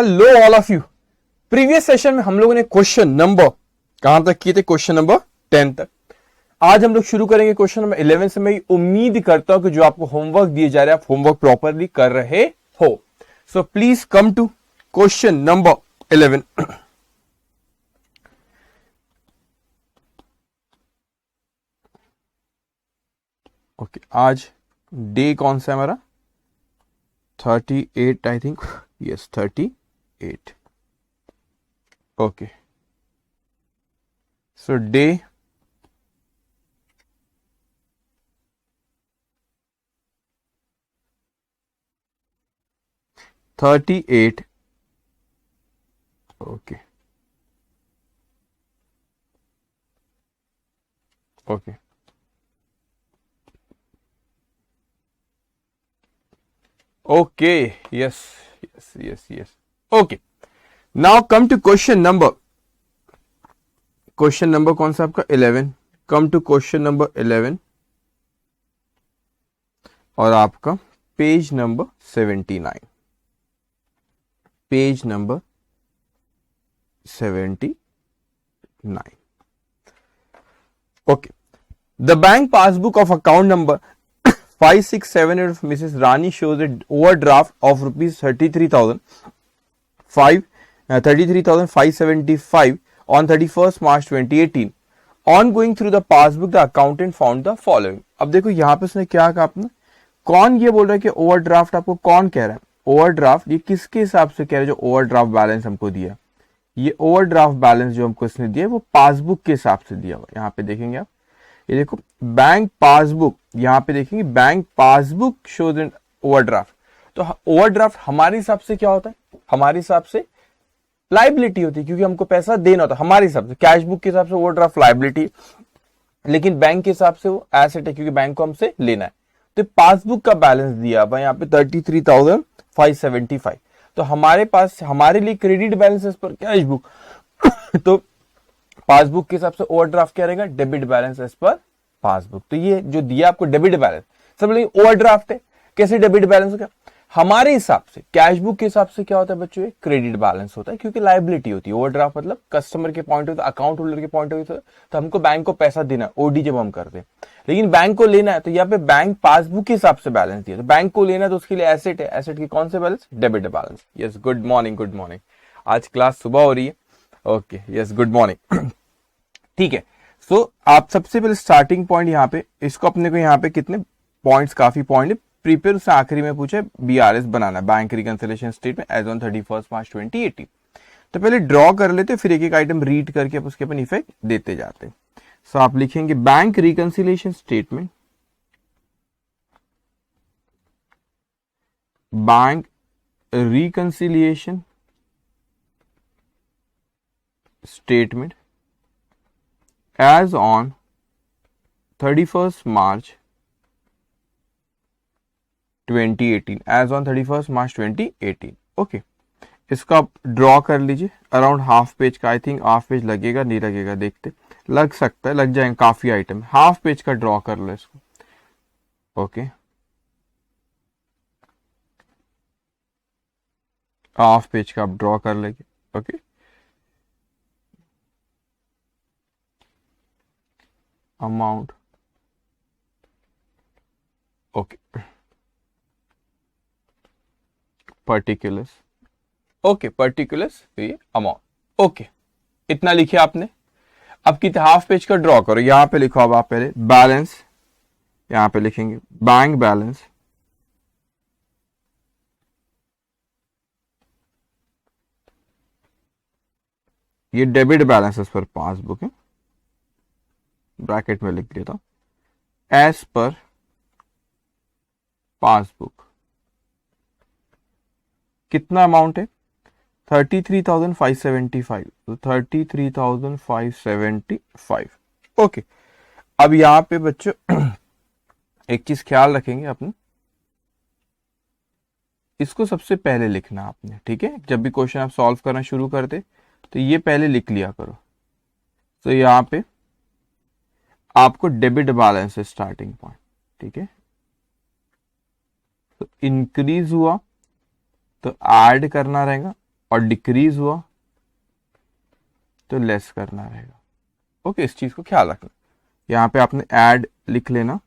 Hello all of you. Previous session में हम लोगों ने क्वेश्चन नंबर कहां तक किए थे? क्वेश्चन नंबर 10 तक। आज हम लोग शुरू करेंगे क्वेश्चन नंबर 11 से। मैं उम्मीद करता हूं कि जो आपको होमवर्क दिए जा रहे हैं आप होमवर्क प्रॉपरली कर रहे हो। So please come to question number 11। Okay, आज डे कौन सा है हमारा? 38 I think, yes 38। Okay, so day 38। Okay okay, okay, yes yes yes yes. Okay, now come to question number. Question number कौन सा आपका? 11। कम टू क्वेश्चन नंबर 11 और आपका page number 79। Page number 79। Okay, the bank passbook of account number 5678 of Mrs. Rani shows an overdraft of rupees 33,575 on 31st March 2018. On going through the passbook, the accountant found the following. अब देखो यहाँ पे उसने क्या कहा आपने? कौन ये बोल रहा है कि ओवरड्राफ्ट आपको कौन कह रहा है? ओवरड्राफ्ट ये किसके हिसाब से कह रहा है? जो ओवरड्राफ्ट बैलेंस हमको दिया, ये ओवरड्राफ्ट बैलेंस जो हमको इसने दिया वो पासबुक के हिसाब से दिया हुआ। यहाँ पे देखेंगे आप, ये देखो बैंक पासबुक, यहां पे देखेंगे bank passbook shows an overdraft. तो ओवरड्राफ्ट हमारे हिसाब से क्या होता है? हमारे हिसाब से लाइबिलिटी होती है, क्योंकि हमको पैसा देना होता है हमारे हिसाब से। कैश बुक के हिसाब से ओवरड्राफ्ट लाइबिलिटी, लेकिन बैंक के हिसाब से वो एसेट है, क्योंकि बैंक को हमसे लेना है। तो पासबुक का बैलेंस दिया हुआ यहाँ पे 33,575। तो हमारे पास, हमारे लिए क्रेडिट बैलेंस पर कैश बुक तो पासबुक के हिसाब से ओवरड्राफ्ट क्या रहेगा? Debit balance as per passbook. तो ये जो दिया आपको डेबिट बैलेंस, सब लेकिन ओवरड्राफ्ट है। कैसे डेबिट बैलेंस हो गया? हमारे हिसाब से कैश बुक के हिसाब से क्या होता है बच्चों? क्रेडिट बैलेंस होता है, क्योंकि लाइबिलिटी होती है। ओवरड्राफ्ट मतलब कस्टमर के point of view, account holder के पॉइंट ऑफ व्यू, तो हमको बैंक को पैसा देना है, ओडी जब हम करते हैं, लेकिन बैंक को लेना है। तो यहाँ पे बैंक पासबुक के हिसाब से बैलेंस दिया, तो बैंक को लेना है तो उसके लिए एसेट है। एसेट की कौन से balance? Debit balance. Yes, good morning, good morning. आज क्लास सुबह हो रही है। Okay, yes, good morning. ठीक है, सो आप सबसे पहले स्टार्टिंग पॉइंट यहाँ पे, इसको अपने को यहाँ पे कितने पॉइंट्स, काफी पॉइंट प्रीपेयर से आखिरी में पूछे बीआरएस बनाना, bank reconciliation statement as on 31 March 2018। तो पहले ड्रॉ कर लेते, फिर एक एक आइटम रीड करके आप उसके अपन इफेक्ट देते जाते। सो आप लिखेंगे bank reconciliation statement, bank reconciliation statement as on 31st March 2018, as on 31st March 2018। Okay, इसका आप ड्रॉ कर लीजिए। अराउंड हाफ पेज का, आई थिंक हाफ पेज लगेगा, नहीं लगेगा देखते, लग सकता है, लग जाएंगे, काफी आइटम। हाफ पेज का ड्रॉ कर लो इसको। ओके, हाफ पेज का आप ड्रॉ कर लेंगे। Okay, amount, okay, particulars, okay, particulars, ये अमाउंट। ओके, इतना लिखे आपने। अब कितने हाफ पेज का ड्रॉ करो। यहां पे लिखो अब आप पहले बैलेंस, यहां पे लिखेंगे बैंक बैलेंस, ये debit balance as per passbook है, ब्रैकेट में लिख देता हूं, एज पर पासबुक। कितना अमाउंट है? 33,575। तो 33,575। ओके, अब यहां पे बच्चों एक चीज ख्याल रखेंगे अपने, इसको सबसे पहले लिखना आपने, ठीक है? जब भी क्वेश्चन आप सॉल्व करना शुरू करते तो ये पहले लिख लिया करो। तो यहां पे आपको डेबिट बैलेंस है स्टार्टिंग पॉइंट, ठीक है? तो इंक्रीज हुआ तो ऐड करना रहेगा और डिक्रीज हुआ तो लेस करना रहेगा। ओके, इस चीज को ख्याल रखना। यहां पे आपने ऐड लिख लेना,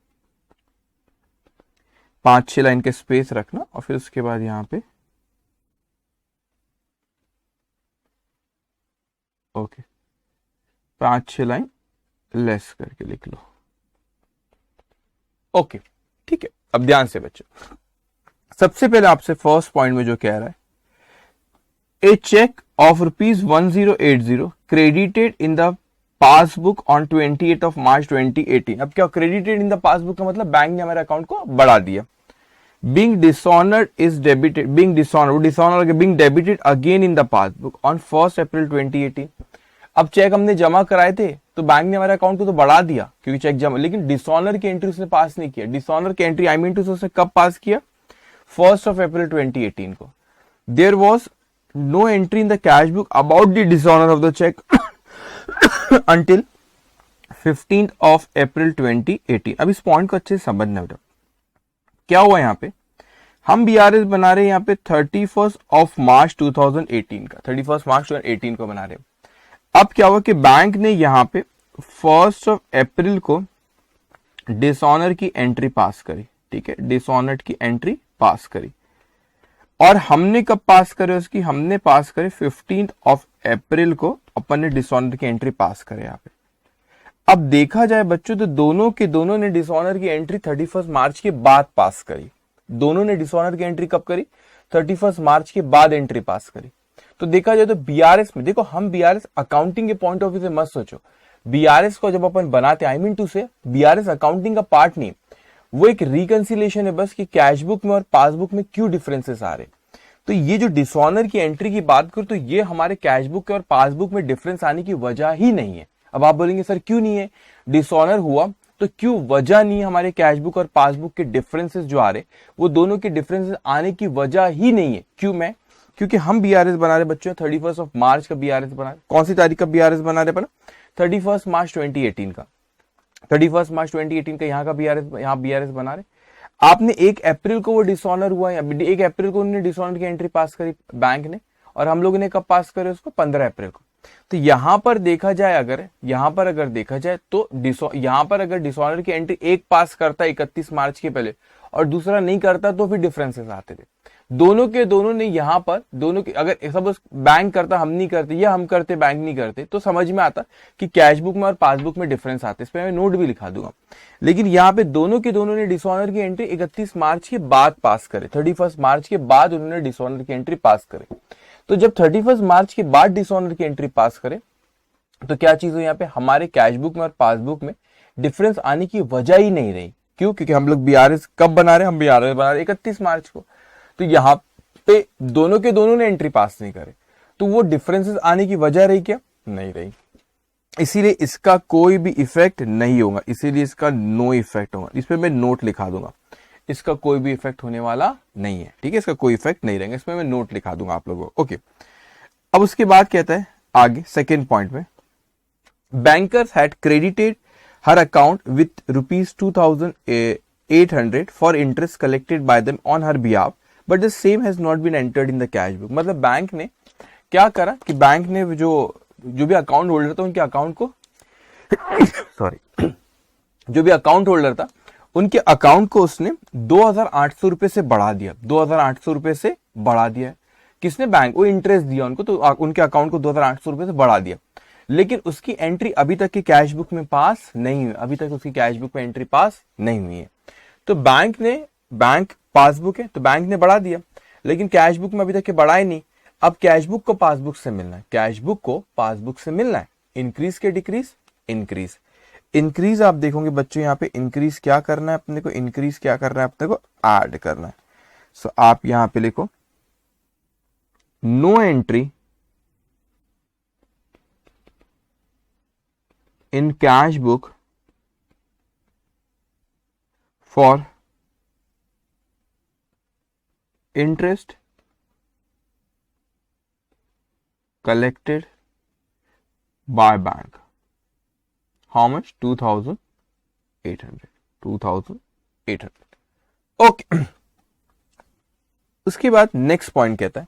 5-6 लाइन के स्पेस रखना और फिर उसके बाद यहां पे ओके 5-6 लाइन लेस करके लिख लो। ओके ठीक है, अब ध्यान से बच्चों, सबसे पहले आपसे फर्स्ट पॉइंट में जो कह रहा है, a cheque of ₹1080 credited in the passbook on 28 of March 2018। अब क्या क्रेडिटेड इन द पासबुक का मतलब बैंक ने हमारे अकाउंट को बढ़ा दिया। Being dishonoured is debited, being debited again in the passbook on 1 अप्रैल 2018। अब चेक हमने जमा कराए थे तो बैंक ने हमारे अकाउंट को तो बढ़ा दिया क्योंकि चेक जमा, लेकिन डिसऑनर की एंट्री उसने पास नहीं किया। डिसऑनर की एंट्री आई मीन टू उसने कब पास किया? 1 अप्रैल 2018 को। There was no entry in the cash book about the dishonour of the cheque until 15 April 2018। अब इस पॉइंट को अच्छे से समझना बेटा, क्या हुआ यहाँ पे, हम बीआरएस बना रहे हैं यहाँ पे 31 मार्च 2018 का, 31 मार्च 2018 को बना रहे हैं। अब क्या हुआ कि बैंक ने यहाँ पे 1 अप्रैल को डिसऑनर की एंट्री पास करी, ठीक है, डिसऑनर्ड की एंट्री पास करी। और हमने कब पास करे उसकी, हमने पास करे 15 अप्रैल को अपन ने डिसऑनर की एंट्री पास करे यहाँ पे। अब देखा जाए बच्चों तो दोनों के दोनों ने डिसऑनर की एंट्री 31 मार्च के बाद पास करी। दोनों ने डिसऑनर की एंट्री कब करी? 31 मार्च के बाद एंट्री पास करी। तो देखा जाए तो बीआरएस में देखो, हम बीआरएस अकाउंटिंग के पॉइंट ऑफ व्यू से मत सोचो। बीआरएस को जब अपन बनाते आई मीन टू से बीआरएस अकाउंटिंग का पार्ट नहीं, वो एक रिकंसिलेशन है बस कि कैश बुक में और पासबुक में क्यों डिफरेंसेस आ रहे। तो ये जो डिसऑनर की एंट्री की बात करूं तो ये हमारे कैश बुक और पासबुक में डिफरेंस आने की वजह ही नहीं है। अब आप बोलेंगे सर क्यों नहीं है, डिसऑनर हुआ तो क्यों वजह नहीं है हमारे कैश बुक और पासबुक के डिफरेंसेस जो आ रहे, वो दोनों के डिफरेंसेस आने की वजह ही नहीं है। क्यों क्योंकि हम बीआरएस बना रहे बच्चों 31 मार्च का बीआरएस बना रहे। कौन सी तारीख का बीआरएस बना रहे अपन? 31 मार्च 2018 का, 31 मार्च 2018 का यहाँ का बीआरएस, यहाँ बीआरएस बना रहे। आपने 1 अप्रैल को वो डिसऑनर हुआ, 1 अप्रैल को उन्होंने डिसऑनर की एंट्री पास करी बैंक ने, और हम लोगों ने कब पास करे उसको? 15 अप्रैल को। तो यहां पर देखा जाए, अगर देखा जाए तो यहां पर अगर डिसऑनर की एंट्री एक पास करता 31 मार्च के पहले और दूसरा नहीं करता तो फिर डिफरेंसेस आते थे। दोनों के दोनों ने यहां पर दोनों के, अगर सब बैंक करता हम नहीं करते या हम करते बैंक नहीं करते तो समझ में आता कि कैश बुक में और पासबुक में डिफरेंस आते। इस पे मैं नोट भी लिखा दूंगा। लेकिन यहाँ पे दोनों के दोनों ने डिसऑनर की एंट्री 31 मार्च के बाद पास करे, 31 मार्च के बाद उन्होंने डिसऑनर की एंट्री पास करे। तो जब 31 मार्च के बाद डिसऑनर की एंट्री पास करे तो क्या चीज हो, यहाँ पे हमारे कैश बुक में और पासबुक में डिफरेंस आने की वजह ही नहीं रही। क्यों? क्योंकि हम लोग बीआरएस कब बना रहे हैं? हम बीआरएस बना रहे 31 मार्च को। तो यहाँ पे दोनों के दोनों ने एंट्री पास नहीं करे, तो वो डिफरेंसेस आने की वजह रही क्या? नहीं रही। इसीलिए इसका कोई भी इफेक्ट नहीं होगा, इसीलिए इसका नो इफेक्ट होगा। इस पे मैं नोट लिखा दूंगा, इसका कोई भी इफेक्ट होने वाला नहीं है, ठीक है, इसका कोई इफेक्ट नहीं रहेगा। इसमें मैं नोट लिखा दूंगा आप लोगों को। ओके, अब उसके बाद कहता है आगे सेकेंड पॉइंट में, bankers had credited her account with ₹2,800 for interest collected by them on her behalf but the same has not been entered in the cash book. मतलब बैंक ने क्या करा कि बैंक ने जो भी अकाउंट होल्डर था उनके अकाउंट को सॉरी जो भी अकाउंट होल्डर था उनके अकाउंट को उसने 2,800 रुपए से बढ़ा दिया, 2,800 रुपए से बढ़ा दिया। किसने? बैंक। वो इंटरेस्ट दिया उनको, तो उनके अकाउंट को 2,800 रुपए से बढ़ा दिया। लेकिन उसकी एंट्री अभी तक की कैश बुक में पास नहीं हुई, अभी तक उसकी कैश बुक में एंट्री पास नहीं हुई है। तो बैंक पासबुक है तो बैंक ने बढ़ा दिया, लेकिन कैश बुक में अभी तक के बढ़ा ही नहीं। अब कैश बुक को पासबुक से मिलना है, कैश बुक को पासबुक से मिलना है। इंक्रीज के डिक्रीज? इंक्रीज। इंक्रीज आप देखोगे बच्चों यहाँ पे इंक्रीज क्या करना है अपने को? इंक्रीज क्या करना है अपने को? ऐड करना है। सो आप यहां पे लिखो no entry in cash book for interest collected by bank. How much? 2,800. 2,800. Okay. उसके बाद नेक्स्ट पॉइंट कहता है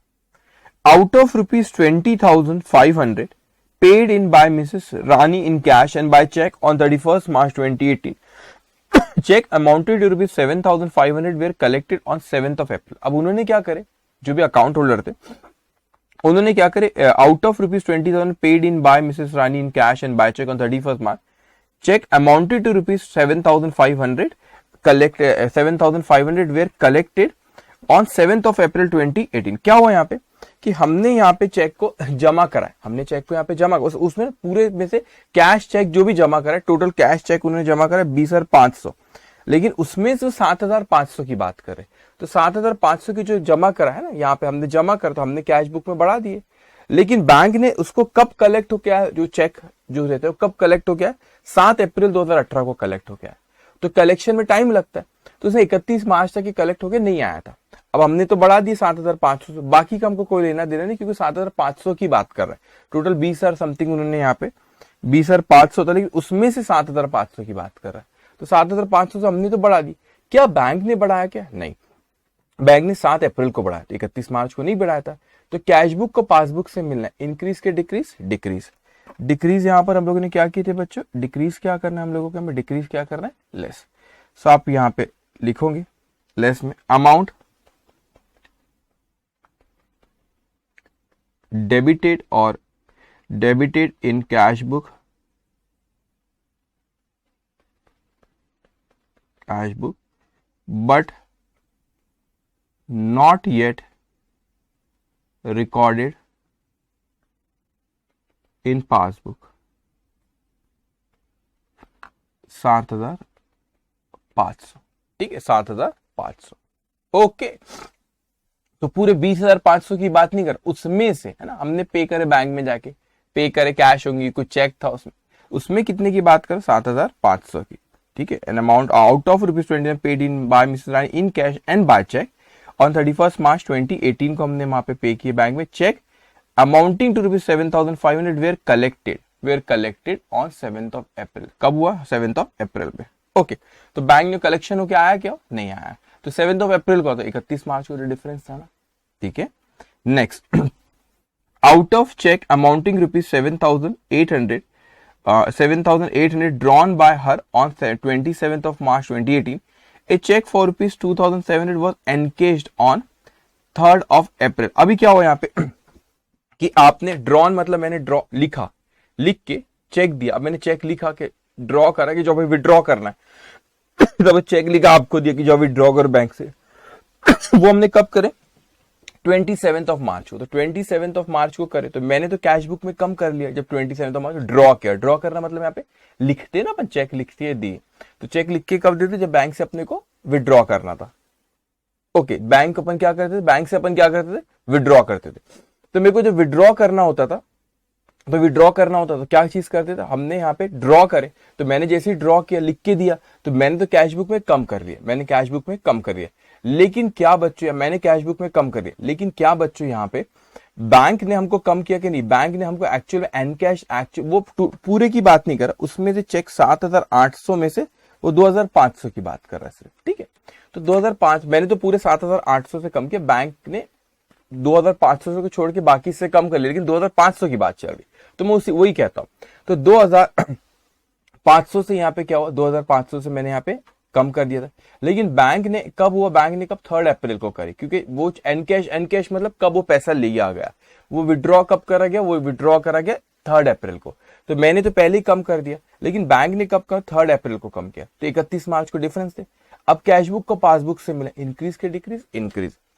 out of rupees 20,500 paid in by Mrs. Rani in cash and by check on 31st March 2018. Check amounted to rupees 7,500 were collected on 7th of April. अब उन्होंने क्या करे, जो भी अकाउंट होल्डर थे उन्होंने क्या करे, out of rupees 20,000 paid in by Mrs Rani in cash and by cheque on 31st March, cheque amounted to rupees 7,500 collect 7,500 were collected on 7th of April 2018. क्या हुआ यहाँ पे कि हमने यहाँ पे चेक को जमा करा है, हमने चेक को यहाँ पे जमा उसमें पूरे में से कैश चेक जो भी जमा करा है, टोटल कैश चेक उन्होंने जमा करा है 20,500, लेकिन उसमें से 7,500 की बात करें तो 7,500 की जो जमा करा है ना, यहाँ पे हमने जमा करा तो हमने कैश बुक में बढ़ा दिए, लेकिन बैंक ने उसको कब कलेक्ट हो गया, जो चेक जो रहते हैं कब कलेक्ट हो गया, 7 अप्रैल 2018 को कलेक्ट हो गया। तो कलेक्शन में टाइम लगता है, तो उसे 31 मार्च तक कलेक्ट होकर नहीं आया था। अब हमने तो बढ़ा दिए 7,500 से, बाकी का हमको कोई लेना देना नहीं, क्योंकि 7,500 की बात कर रहे हैं, टोटल 20,000 समथिंग उन्होंने यहाँ पे 20,500 था, लेकिन उसमें से 7,500 की बात कर रहा है, तो 7,500 से हमने तो बढ़ा दी। क्या बैंक ने बढ़ाया क्या? नहीं, बैंक ने 7 अप्रैल को बढ़ाया, 31 मार्च को नहीं बढ़ाया था। तो कैश बुक को पासबुक से मिलना है, इंक्रीज के डिक्रीज, डिक्रीज डिक्रीज यहाँ पर हम लोगों ने क्या किए थे बच्चों, डिक्रीज क्या करना है हम लोगों को, हमें डिक्रीज क्या करना है, लेस। सो आप यहाँ पे लिखोगे लेस में अमाउंट डेबिटेड और debited in cash book, but not yet recorded in passbook, 7,500, ठीक है, 7,500। ओके, तो पूरे 20,500 की बात नहीं कर, उसमें से है ना, हमने पे करे बैंक में जाके, पे करे कैश होंगी, कुछ चेक था उसमें कितने की बात कर, 7,500 की, ठीक है। An amount out of rupees 20 paid in by Mrs Rani in cash and by cheque on 31st March 2018 को हमने वहां पे पे किए बैंक में, cheque amounting to rupees 7,500 were collected on 7th of April। कब हुआ, 7th of April पे। Okay, तो बैंक में कलेक्शन होके आया क्या, नहीं आया, तो 7th of April को, तो 31 मार्च को डिफरेंस था ना, ठीक है। Next, out of cheque amounting rupees 7,800 drawn by her on 27th of March 2018. A check for rupees 2,700 was encashed on 3rd of April. अभी क्या हुआ यहाँ पे कि आपने ड्रॉन मतलब मैंने ड्रॉ लिखा, लिख के चेक दिया, अब मैंने चेक लिखा के ड्रॉ करा कि जो भाई विड्रॉ करना है तब चेक लिखा आपको दिया कि जो विड्रॉ करो बैंक से वो हमने कब करे, 27th of मार्च को, तो 27th of मार्च को करे, तो मैंने तो कैश बुक में कम कर लिया, जब 27th of मार्च ड्रॉ किया, ड्रॉ करना मतलब यहाँ पे लिखते ना अपन, चेक लिखते दिए, तो चेक लिख के कब देते, जब बैंक से अपने को विड्रॉ करना था। ओके, बैंक अपन क्या करते थे, बैंक से अपन क्या करते थे, विड्रॉ करते थे। तो मेरे को जब विड्रॉ करना होता था, तो विड्रॉ करना होता था, क्या चीज करते थे, हमने यहाँ पे ड्रॉ करे, तो मैंने जैसे ही ड्रॉ किया, लिख के दिया, तो मैंने तो कैश बुक में कम कर लिया, मैंने कैश बुक में कम कर लिया, लेकिन क्या बच्चों, मैंने कैश बुक में कम कर दिया, लेकिन क्या बच्चों यहाँ पे बैंक ने हमको कम किया कि नहीं, बैंक ने हमको एक्चुअल में एनकैश एक्चुअल वो पूरे की बात नहीं कर रहा, उसमें से चेक 7,800 में से वो 2,500 की बात कर रहा है सिर्फ, ठीक है। तो 2,500 मैंने तो पूरे 7,800 से कम किया, बैंक ने 2,500 को छोड़ के बाकी से कम कर लिया, लेकिन 2,500 की बात चल रही, तो मैं उसी वही कहता हूं। तो 2,500 से यहाँ पे क्या हुआ, 2,500 से मैंने यहाँ पे कम कर दिया था, लेकिन बैंक ने कब हुआ, बैंक ने कब 3rd अप्रैल को करी, क्योंकि वो एनकैश मतलब कब वो पैसा लिया गया, वो विड्रॉ कब करा गया, वो विड्रॉ करा गया 3rd अप्रैल को, तो मैंने तो पहले ही कम कर दिया, लेकिन बैंक ने कब कहा, 3rd अप्रैल को कम किया, तो 31 मार्च को डिफरेंस थे। अब कैश बुक को पासबुक से मिला, इंक्रीज के डिक्रीज,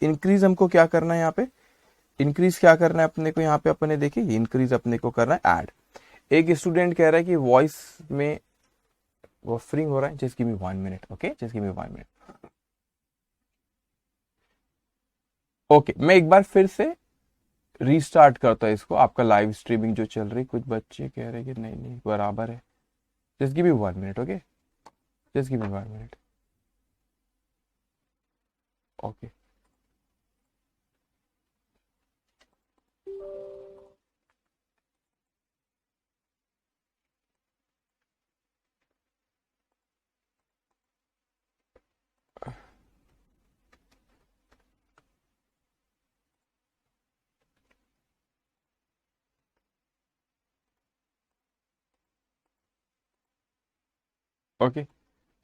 इंक्रीज हमको क्या करना है यहाँ पे, इंक्रीज क्या करना है अपने को, यहाँ पे अपने देखिए इंक्रीज अपने को करना है ऐड। एक स्टूडेंट कह रहा है कि वॉइस में बफरिंग हो रहा है, just give me 1 minute, okay, just give me 1 minute. Okay, मैं एक बार फिर से रीस्टार्ट करता है इसको, आपका लाइव स्ट्रीमिंग जो चल रही, कुछ बच्चे कह रहे हैं कि नहीं नहीं बराबर है, just give me 1 minute, okay, just give me 1 minute, okay. Okay,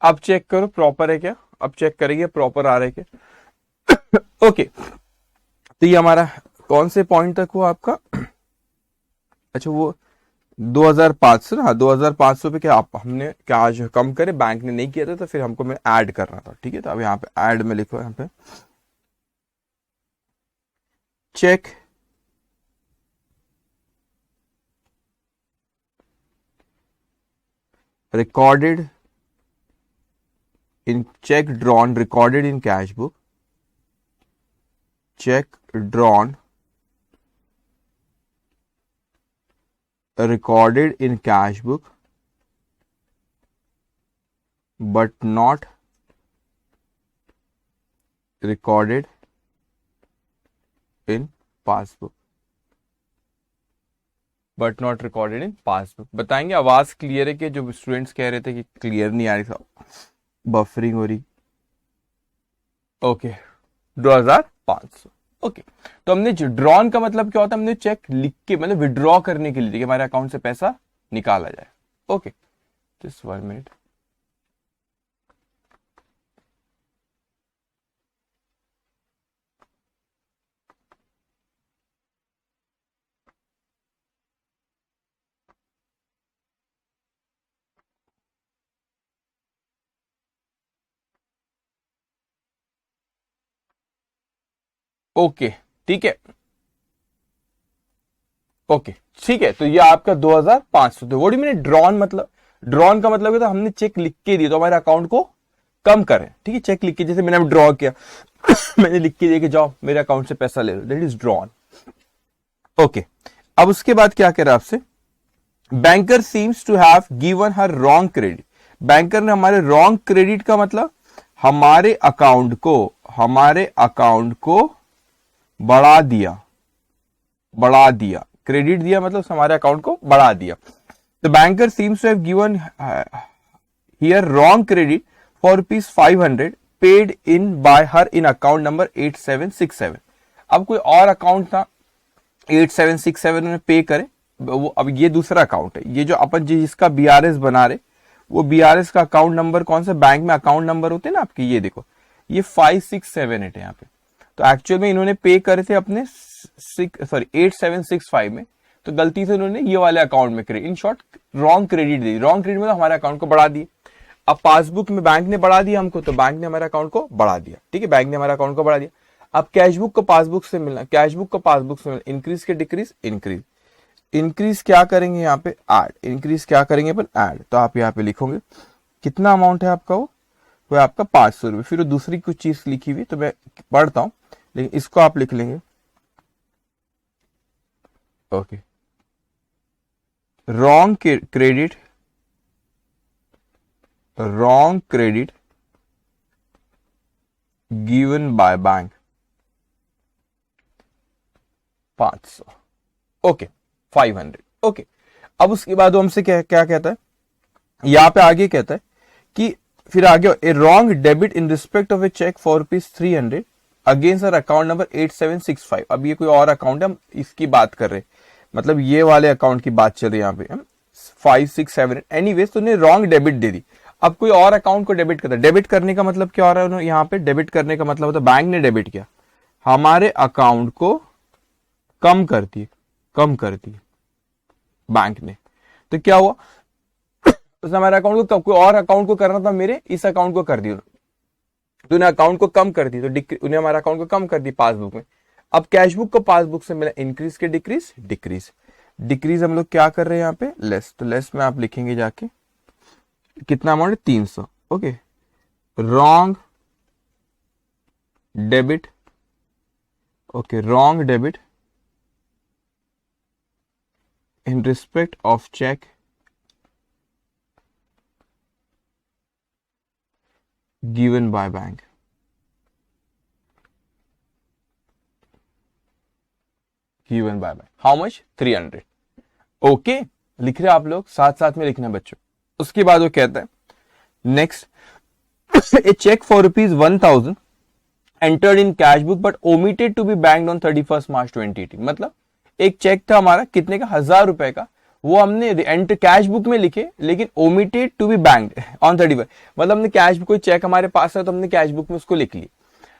अब चेक करो प्रॉपर है क्या, अब चेक करेंगे प्रॉपर आ रहा है क्या। ओके, तो ये हमारा कौन से पॉइंट तक हुआ आपका, अच्छा वो 2500 ना, 2500 पे क्या आप हमने क्या आज कम करे, बैंक ने नहीं किया था तो फिर हमको मैं ऐड करना था, ठीक है। तो अब यहाँ पे ऐड में लिखो, यहाँ पे check recorded in check drawn recorded in cash book, check drawn recorded in cash book but not recorded in passbook, but not recorded in passbook. बताएंगे आवाज क्लियर है कि जो स्टूडेंट्स कह रहे थे कि क्लियर नहीं आ रही, सब बफरिंग हो रही। ओके 2500। ओके, तो हमने ड्रॉन का मतलब क्या होता है, हमने चेक लिख के मतलब विड्रॉ करने के लिए कि हमारे अकाउंट से पैसा निकाला जाए। Okay, just 1 minute. ओके ठीक है, ओके ठीक है। तो ये आपका 2500। तो वोडी मैंने ड्रॉन मतलब, ड्रॉन का मतलब था हमने चेक लिख के दिया तो हमारे अकाउंट को कम करें, ठीक है। चेक लिख के, जैसे मैंने ड्रॉ किया मैंने लिख के दिया कि जाओ मेरे अकाउंट से पैसा ले लो, दैट इज ड्रॉन। ओके, अब उसके बाद क्या कह रहा है आपसे, banker seems to have given her wrong credit. Banker ने हमारे रॉन्ग क्रेडिट का मतलब हमारे अकाउंट को बढ़ा दिया, क्रेडिट दिया मतलब हमारे अकाउंट को बढ़ा दिया। The banker seems to have given here wrong credit for ₹500 paid in by her in account number 8767। अब कोई और अकाउंट था 8767 में पे करे वो, अब ये दूसरा अकाउंट है, ये जो अपन जिसका बीआरएस बना रहे वो बीआरएस का अकाउंट नंबर कौन सा, बैंक में अकाउंट नंबर होते हैं ना आपके, ये देखो ये 5678 है यहाँ पे। तो एक्चुअल में इन्होंने पे करे थे अपने 8765 में, तो गलती से इन्होंने ये वाले अकाउंट में credit, in short wrong credit the. Wrong credit मतलब हमारे अकाउंट को बढ़ा दिए। अब पासबुक में बैंक ने बढ़ा दिया हमको, तो बैंक ने हमारे अकाउंट को बढ़ा दिया, ठीक है, बैंक ने हमारे अकाउंट को बढ़ा दिया। अब कैशबुक को पासबुक से मिलना, कैशबुक को पासबुक से मिलना, इंक्रीज के डिक्रीज, इंक्रीज क्या करेंगे यहाँ पे ऐड, इंक्रीज क्या करेंगे अपन ऐड। तो आप यहाँ पे लिखोगे कितना अमाउंट है आपका, वो है आपका 500 रुपए। फिर वो दूसरी कुछ चीज लिखी हुई तो मैं पढ़ता हूं, लेकिन इसको आप लिख लेंगे। Okay, wrong credit given by bank 500। Okay 500। Okay, अब उसके बाद वो हमसे क्या कहता है, यहां पे आगे कहता है कि फिर आगे a wrong debit in respect of a cheque for ₹300 against our account number 8765। अब ये कोई और अकाउंट है, हम इसकी बात कर रहे हैं, मतलब ये वाले अकाउंट की बात चल रही है यहाँ पे 567। एनीवेज तो उन्हें रॉन्ग डेबिट दे दी। अब कोई और अकाउंट को डेबिट करता है, डेबिट करने का मतलब क्या हो रहा है यहाँ पे, डेबिट करने का मतलब होता है बैंक ने डेबिट किया, हमारे अकाउंट को कम कर दी बैंक ने। तो क्या हुआ, उसने हमारे अकाउंट को कोई और अकाउंट को करना था, मेरे इस अकाउंट को कर दी, तो उन्हें अकाउंट को कम कर दी, तो उन्हें हमारे अकाउंट को कम कर दी पासबुक में। अब कैशबुक को पासबुक से मिला इंक्रीज के डिक्रीज हम लोग क्या कर रहे हैं यहाँ पे, लेस। तो लेस में आप लिखेंगे जाके कितना अमाउंट है 300। Okay, wrong debit, okay wrong debit in respect of cheque given by bank, how much 300। ओके, लिख रहे आप लोग, साथ साथ में लिखना बच्चों। उसके बाद वो कहता है next, a cheque for ₹1000 entered in cash book but omitted to be banked on 31 March 2018। मतलब एक चेक था हमारा कितने का, ₹1000 का, वो हमने एंटर कैश बुक में लिखे, लेकिन omitted to be banked on 31, मतलब हमने कैश बुक, कोई चेक हमारे पास है तो हमने कैश बुक में उसको लिख लिया,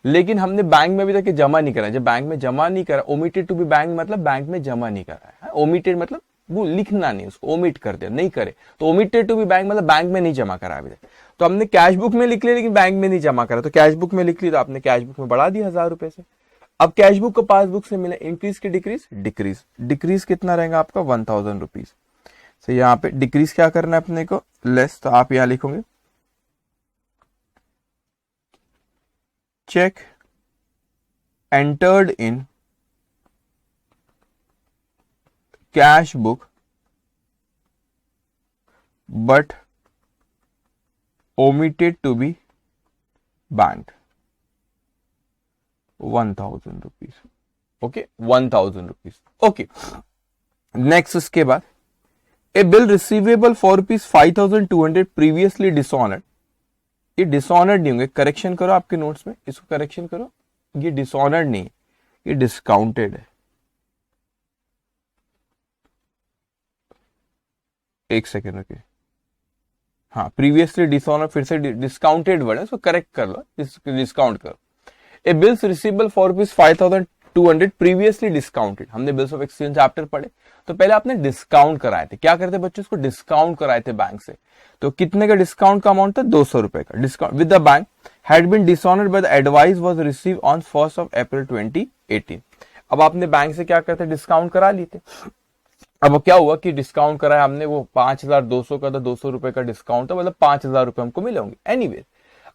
लेकिन हमने बैंक में अभी तक जमा नहीं करा। जब बैंक में जमा नहीं करा, ओमिटेड टू बी बैंक मतलब बैंक में जमा नहीं करा है, ओमिटेड मतलब वो लिखना नहीं, उसको ओमिट कर दिया, नहीं करे, तो ओमिटेड टू बी बैंक मतलब बैंक में नहीं जमा करा अभी तक। तो हमने कैश बुक में लिख लिया लेकिन बैंक में नहीं जमा करा, तो कैश बुक में लिख लिया, तो आपने कैश बुक में बढ़ा दिया 1000 रुपए से। अब कैश बुक को पासबुक से मिला, इंक्रीज की डिक्रीज, डिक्रीज, डिक्रीज कितना रहेगा आपका 1000 रुपीज। तो यहाँ पे डिक्रीज क्या करना है अपने को, लेस, तो आप यहां लिखोगे cheque entered in cash book but omitted to be banked 1000 rupees। Okay 1000 rupees. Okay next, उसके बाद a bill receivable for rupees 5200 previously dishonoured. ये डिसऑनर्ड नहीं होंगे, करेक्शन करो आपके नोट्स में, इसको करेक्शन करो, ये डिसऑनर्ड नहीं है, ये डिस्काउंटेड है। एक सेकेंड, ओके, हाँ, प्रीवियसली डिसऑनर, फिर से डिस्काउंटेड वर्ड है, उसको करेक्ट कर लो, डिस्काउंट करो। A bills receivable for rupees 5200 previously discounted. हमने बिल्स ऑफ एक्सचेंज चैप्टर पढ़े, तो पहले आपने डिस्काउंट कराए थे, क्या करते बच्चों, उसको डिस्काउंट कराए थे बैंक से। तो कितने का डिस्काउंट का अमाउंट था, 200 रुपए का discount with the bank had been dishonoured by the advice was receive on 1 अप्रैल 2018। अब आपने बैंक से क्या करते, डिस्काउंट करा लिए थे। अब क्या हुआ कि डिस्काउंट कराया हमने, वो 5200 का था, 200 रुपए का डिस्काउंट था, मतलब 5000 रुपए हमको मिले होंगे। एनीवे,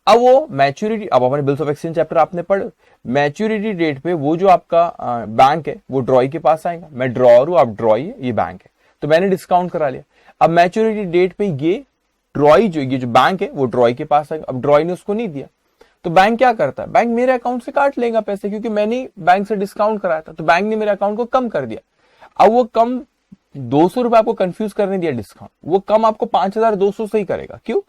अब वो मैच्योरिटी, अब अपने बिल्स ऑफ एक्सचेंज चैप्टर आपने पढ़े, मैच्योरिटी डेट पे वो जो आपका बैंक है वो ड्रॉई के पास आएगा, मैं ड्रॉर हूं, आप ड्रॉई है, ये बैंक है, तो मैंने डिस्काउंट करा लिया। अब मैच्योरिटी डेट पे ये ड्रॉई जो, ये जो बैंक है वो ड्रॉई के पास आएगा। अब ड्रॉई ने उसको नहीं दिया, तो बैंक क्या करता है, बैंक मेरे अकाउंट से काट लेगा पैसे, क्योंकि मैंने बैंक से डिस्काउंट कराया था, तो बैंक ने मेरे अकाउंट को कम कर दिया। अब वो कम 200 रुपए आपको कंफ्यूज करने दिया डिस्काउंट, वो कम आपको 5200 से ही करेगा। क्यों,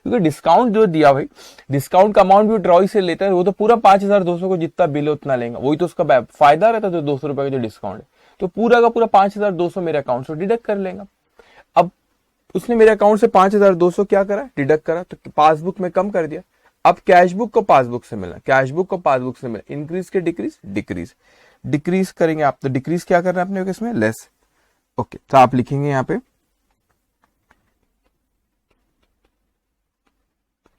क्योंकि डिस्काउंट जो दिया भाई, डिस्काउंट का अमाउंट भी ड्रॉई से लेता है, वो तो पूरा 5200 को जितना बिल है उतना लेगा, वही तो उसका फायदा रहता है। तो 200 रुपए का जो डिस्काउंट है, तो पूरा का पूरा 5200 मेरे अकाउंट से डिडक्ट कर लेगा। अब उसने मेरे अकाउंट से 5200 क्या करा, डिडक्ट करा, तो पासबुक में कम कर दिया। अब कैश बुक को पासबुक से मिला, कैश बुक को पासबुक से मिला, इंक्रीज के डिक्रीज, डिक्रीज, डिक्रीज करेंगे आप, तो डिक्रीज क्या करना है अपने को इसमें, लेस। ओके, तो आप लिखेंगे यहां पे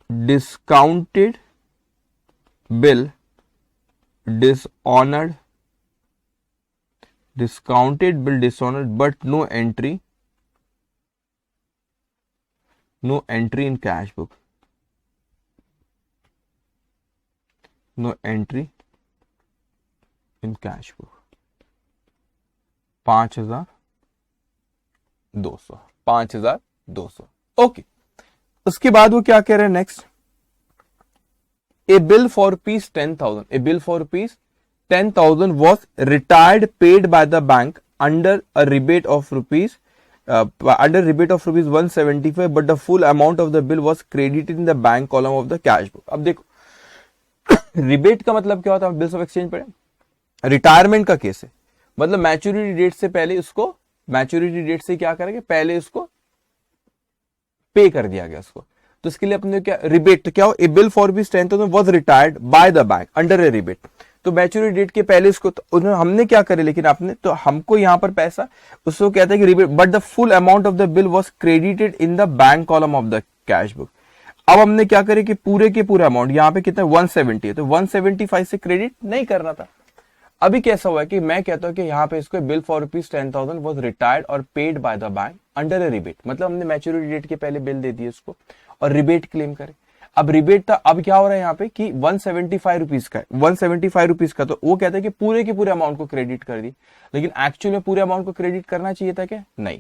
discounted bill dishonoured, discounted bill dishonoured but no entry in cash book, no entry in cash book, 5200। Okay, उसके बाद वो क्या कह रहे हैं next, a bill for rupees 10,000, a bill for rupees 10,000 was retired paid by the bank under a rebate of rupees 175, but the full amount of the bill was credited in the bank column of the cash book. अब देखो rebate का मतलब क्या होता है, bills of exchange पढ़े, retirement का case है, मतलब मैच्योरिटी डेट से पहले उसको, मैच्योरिटी डेट से क्या करेंगे, पहले उसको पे कर दिया गया उसको, तो इसके लिए अपने क्या रिबेट, तो क्या हो, a bill for rupees 10,000 was retired by the bank under a rebate, तो मैच्योरिटी डेट के पहले उसको, तो हमने क्या करे, लेकिन आपने, तो हमको यहां पर पैसा उसको कहता है कि rebate, but the full amount of the bill was credited in the bank column of the cash book. अब हमने क्या करे कि पूरे के पूरा अमाउंट, यहां पे कितना 170 है, तो 175 से क्रेडिट नहीं करना था। अभी कैसा हुआ है कि मैं कहता हूं कि यहाँ पे इसको bill for rupees 10,000 was retired और paid by the bank under a rebate, मतलब हमने मैच्योरिटी डेट के पहले बिल दे दिए उसको और रिबेट क्लेम करे। अब रिबेट था, अब क्या हो रहा है यहाँ पे कि 175 रुपीज का है, 175 रुपीज का, तो वो कहता है कि पूरे के पूरे अमाउंट को क्रेडिट कर दी, लेकिन एक्चुअली में पूरे अमाउंट को क्रेडिट करना चाहिए था क्या, नहीं,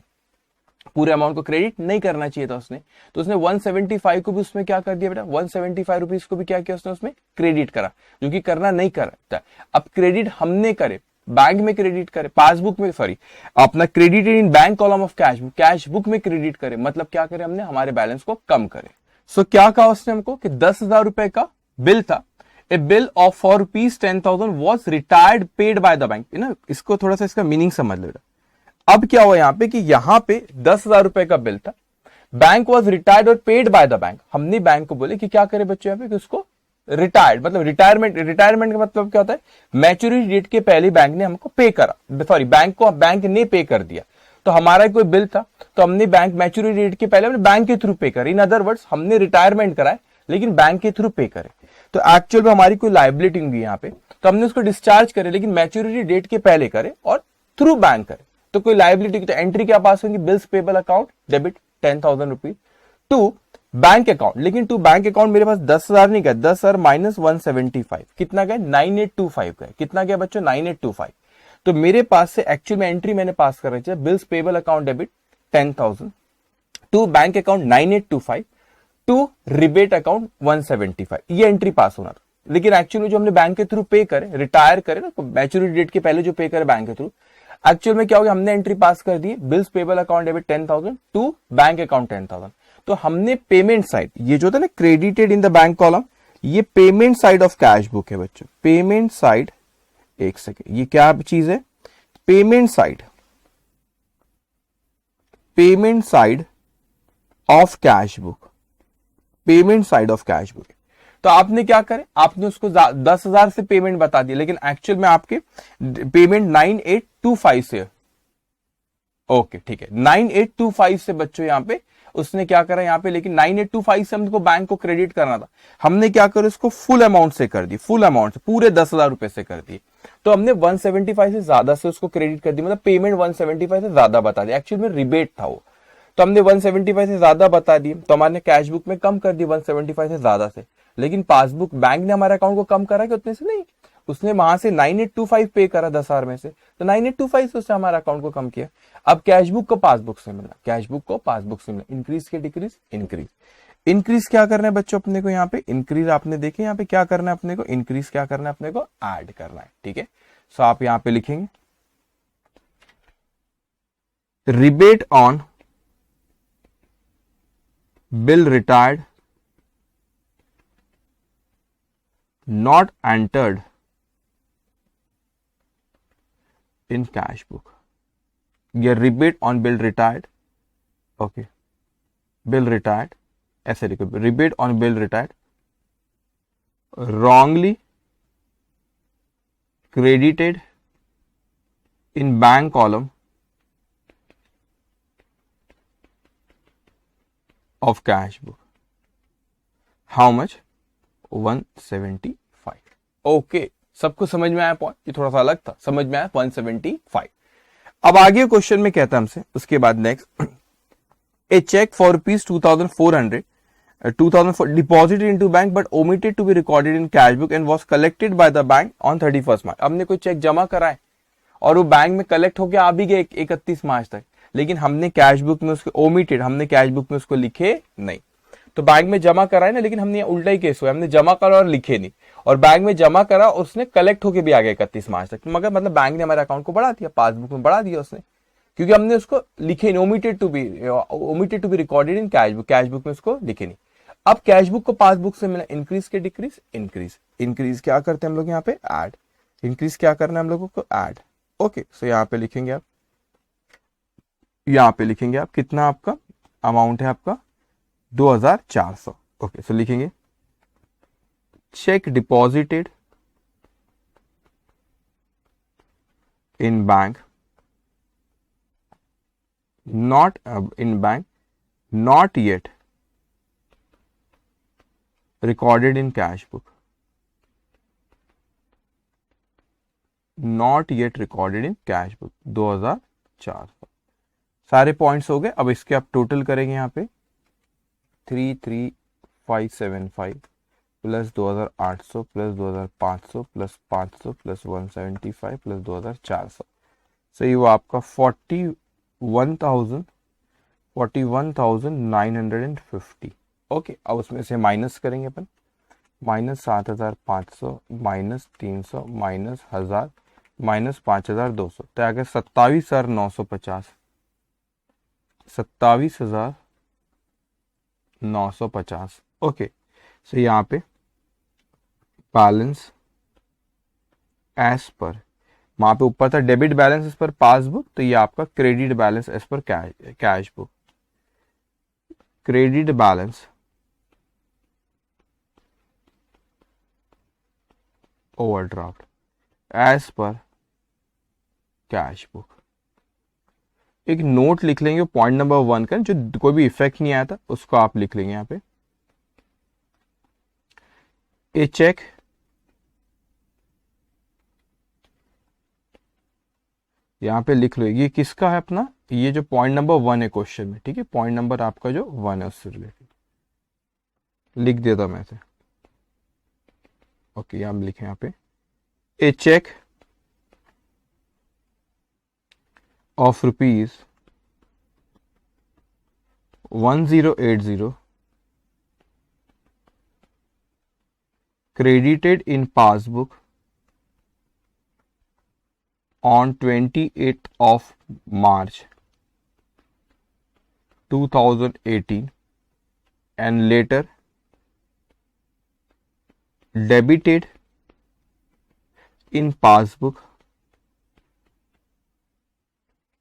पूरे अमाउंट को क्रेडिट नहीं करना चाहिए था उसने, तो उसने 175 को भी उसमें क्या कर दिया बेटा, 175 रुपीज को भी क्या किया उसने उसमें क्रेडिट करा, जो कि करना नहीं करता। अब क्रेडिट हमने करे, बैंक में क्रेडिट करे, पासबुक में, सॉरी, अपना credited in bank column of cash book, cash book में क्रेडिट करे, मतलब क्या करे हमने, हमारे बैलेंस को कम करे। सो क्या कहा उसने हमको कि 10,000 रुपए का बिल था, a bill of for rupees 10,000 was retired paid by the bank, ना, इसको थोड़ा सा इसका मीनिंग समझ लो बेटा। अब क्या हुआ यहाँ पे कि यहाँ पे 10,000 रुपए का बिल था, बैंक वॉज रिटायर्ड और पेड बाय द बैंक। हमने बैंक को बोले कि क्या करे बच्चों यहाँ पे कि उसको रिटायर्ड, मतलब रिटायरमेंट का मतलब क्या होता है, मैच्योरिटी डेट के पहले बैंक ने हमको पे करा, सॉरी बैंक ने पे कर दिया। तो हमारा कोई बिल था तो हमने बैंक मैच्योरिटी डेट के पहले हमने बैंक के थ्रू पे करे, इन अदर वर्ड्स हमने रिटायरमेंट कराए लेकिन बैंक के थ्रू पे करे। तो एक्चुअल में हमारी कोई लाइबिलिटी होगी यहाँ पे, तो हमने उसको डिस्चार्ज करे लेकिन मैच्योरिटी डेट के पहले करे और थ्रू बैंक करे, तो कोई लाइबिलिटी की तो एंट्री क्या पास होगी, bills payable account debit 10,000 rupees to bank account. लेकिन टू बैंक अकाउंट मेरे पास 10,000 नहीं गया, 10,000 माइनस 175 कितना गया, 9825 गया। कितना गया बच्चों, 9825। तो मेरे पास से एक्चुअल में एंट्री मैंने पास कर रही है, bills payable account debit 10,000 to bank account 9825 to rebate account 175, ये एंट्री पास होना था। लेकिन एक्चुअली जो हमने बैंक के थ्रू पे करे, रिटायर करे ना, मैच्योरिटी डेट के पहले जो पे करे बैंक के थ्रू, एक्चुअल में क्या हो गया, हमने एंट्री पास कर दी bills payable account debit 10,000 to bank account 10,000। तो हमने पेमेंट साइड, ये जो था ना credited in the bank column, ये payment side of cash book है बच्चों। पेमेंट साइड, एक सेकेंड, ये क्या चीज है, payment side, payment side of cash book, payment side of cash book. तो आपने क्या करे, आपने उसको 10,000 से पेमेंट बता दी, लेकिन एक्चुअल में आपके पेमेंट 9825 से, ओके ठीक है, 9825 से बच्चों यहां पे उसने क्या करा यहाँ पे, लेकिन 9825 से हमको बैंक को क्रेडिट करना था, हमने क्या करा, उसको फुल अमाउंट से कर दी, फुल अमाउंट से पूरे 10,000 रुपए से कर दी। तो हमने 175 से ज्यादा से उसको क्रेडिट कर दी, मतलब पेमेंट 175 से ज्यादा बता दी, एक्चुअल में रिबेट था वो। तो हमने 175 से ज्यादा बता दी, तो हमारे कैश बुक में कम कर दी 175 से ज्यादा से, लेकिन पासबुक बैंक ने हमारे अकाउंट को कम करा कि उतने से नहीं, उसने वहां से 9825 पे करा 10,000 में से, तो 9825 से उसने हमारे अकाउंट को कम किया। अब कैश बुक को पासबुक से मिला, कैश बुक को पासबुक से मिला, इंक्रीज के डिक्रीज, इंक्रीज। इंक्रीज क्या करना है बच्चों अपने को, यहाँ पे इंक्रीज आपने देखे, यहाँ पे क्या करना है अपने को, इंक्रीज क्या करना है अपने को, ऐड करना है, ठीक है। सो आप यहाँ पे लिखेंगे rebate on bill retired not entered in cash book, या rebate on bill retired, okay, bill retired, ऐसे लिखो, rebate on bill retired wrongly credited in bank column of cash book, how much, 175। Okay, सबको समझ में आया point, ये थोड़ा सा अलग था, समझ में आया 175। अब आगे क्वेश्चन में कहता है हमसे, उसके बाद next, a cheque for ₹2,400 deposited into bank but omitted to be recorded in cash book and was collected by the bank on 31 March. हमने कोई चेक जमा कराए और वो बैंक में कलेक्ट होकर आ भी गए 31 मार्च तक, लेकिन हमने कैश बुक में उसको ओमिटेड, हमने कैश बुक में उसको लिखे नहीं। तो बैंक में जमा कराए ना, लेकिन हमने उल्टा ही केस हुआ, हमने जमा करा और लिखे नहीं, और बैंक में जमा करा और उसने कलेक्ट होके भी आ गया 31 मार्च तक, मगर मतलब बैंक ने हमारे अकाउंट को बढ़ा दिया, पासबुक में बढ़ा दिया उसने, क्योंकि हमने उसको लिखे नहीं, omitted to be recorded in cash book, cash book में उसको लिखे नहीं। अब कैश बुक को पासबुक से मिला, इंक्रीज के डिक्रीज, इंक्रीज, इंक्रीज क्या करते हैं हम लोग यहाँ पे, ऐड, इंक्रीज क्या करना है हम लोगों को, ऐड। ओके, सो यहाँ पे लिखेंगे आप, यहाँ पे लिखेंगे आप कितना आपका अमाउंट है आपका 2,400। ओके, सो लिखेंगे check deposited in bank, not in bank, not yet recorded in cash book, not yet recorded in cash book, 2,400। सारे पॉइंट्स हो गए। अब इसके आप टोटल करेंगे यहाँ पे 33,575 plus 2,800 plus 2,500 plus 500 plus 175 plus 2,400, सही वो आपका 41,950। ओके, अब उसमें से माइनस करेंगे अपन, माइनस 7,500 माइनस 300 माइनस 1,000 माइनस 5,200, तो आ गया 27,950, 27,950। ओके, सो यहाँ पे बैलेंस एज पर वहां पे ऊपर था debit balance as per passbook, तो ये आपका credit balance as per cash book, credit balance overdraft as per cash book. एक नोट लिख लेंगे पॉइंट नंबर 1 का, जो कोई भी इफेक्ट नहीं आया था उसको आप लिख लेंगे यहाँ पे। ए चेक यहाँ पे लिख लो, ये किसका है अपना, ये जो पॉइंट नंबर 1 है क्वेश्चन में, ठीक है, पॉइंट नंबर आपका जो 1 है उससे रिलेटेड लिख देता मैं से। ओके, हम लिखे यहाँ पे a cheque of rupees 1080 credited in passbook on 28th of March 2018 and later debited in passbook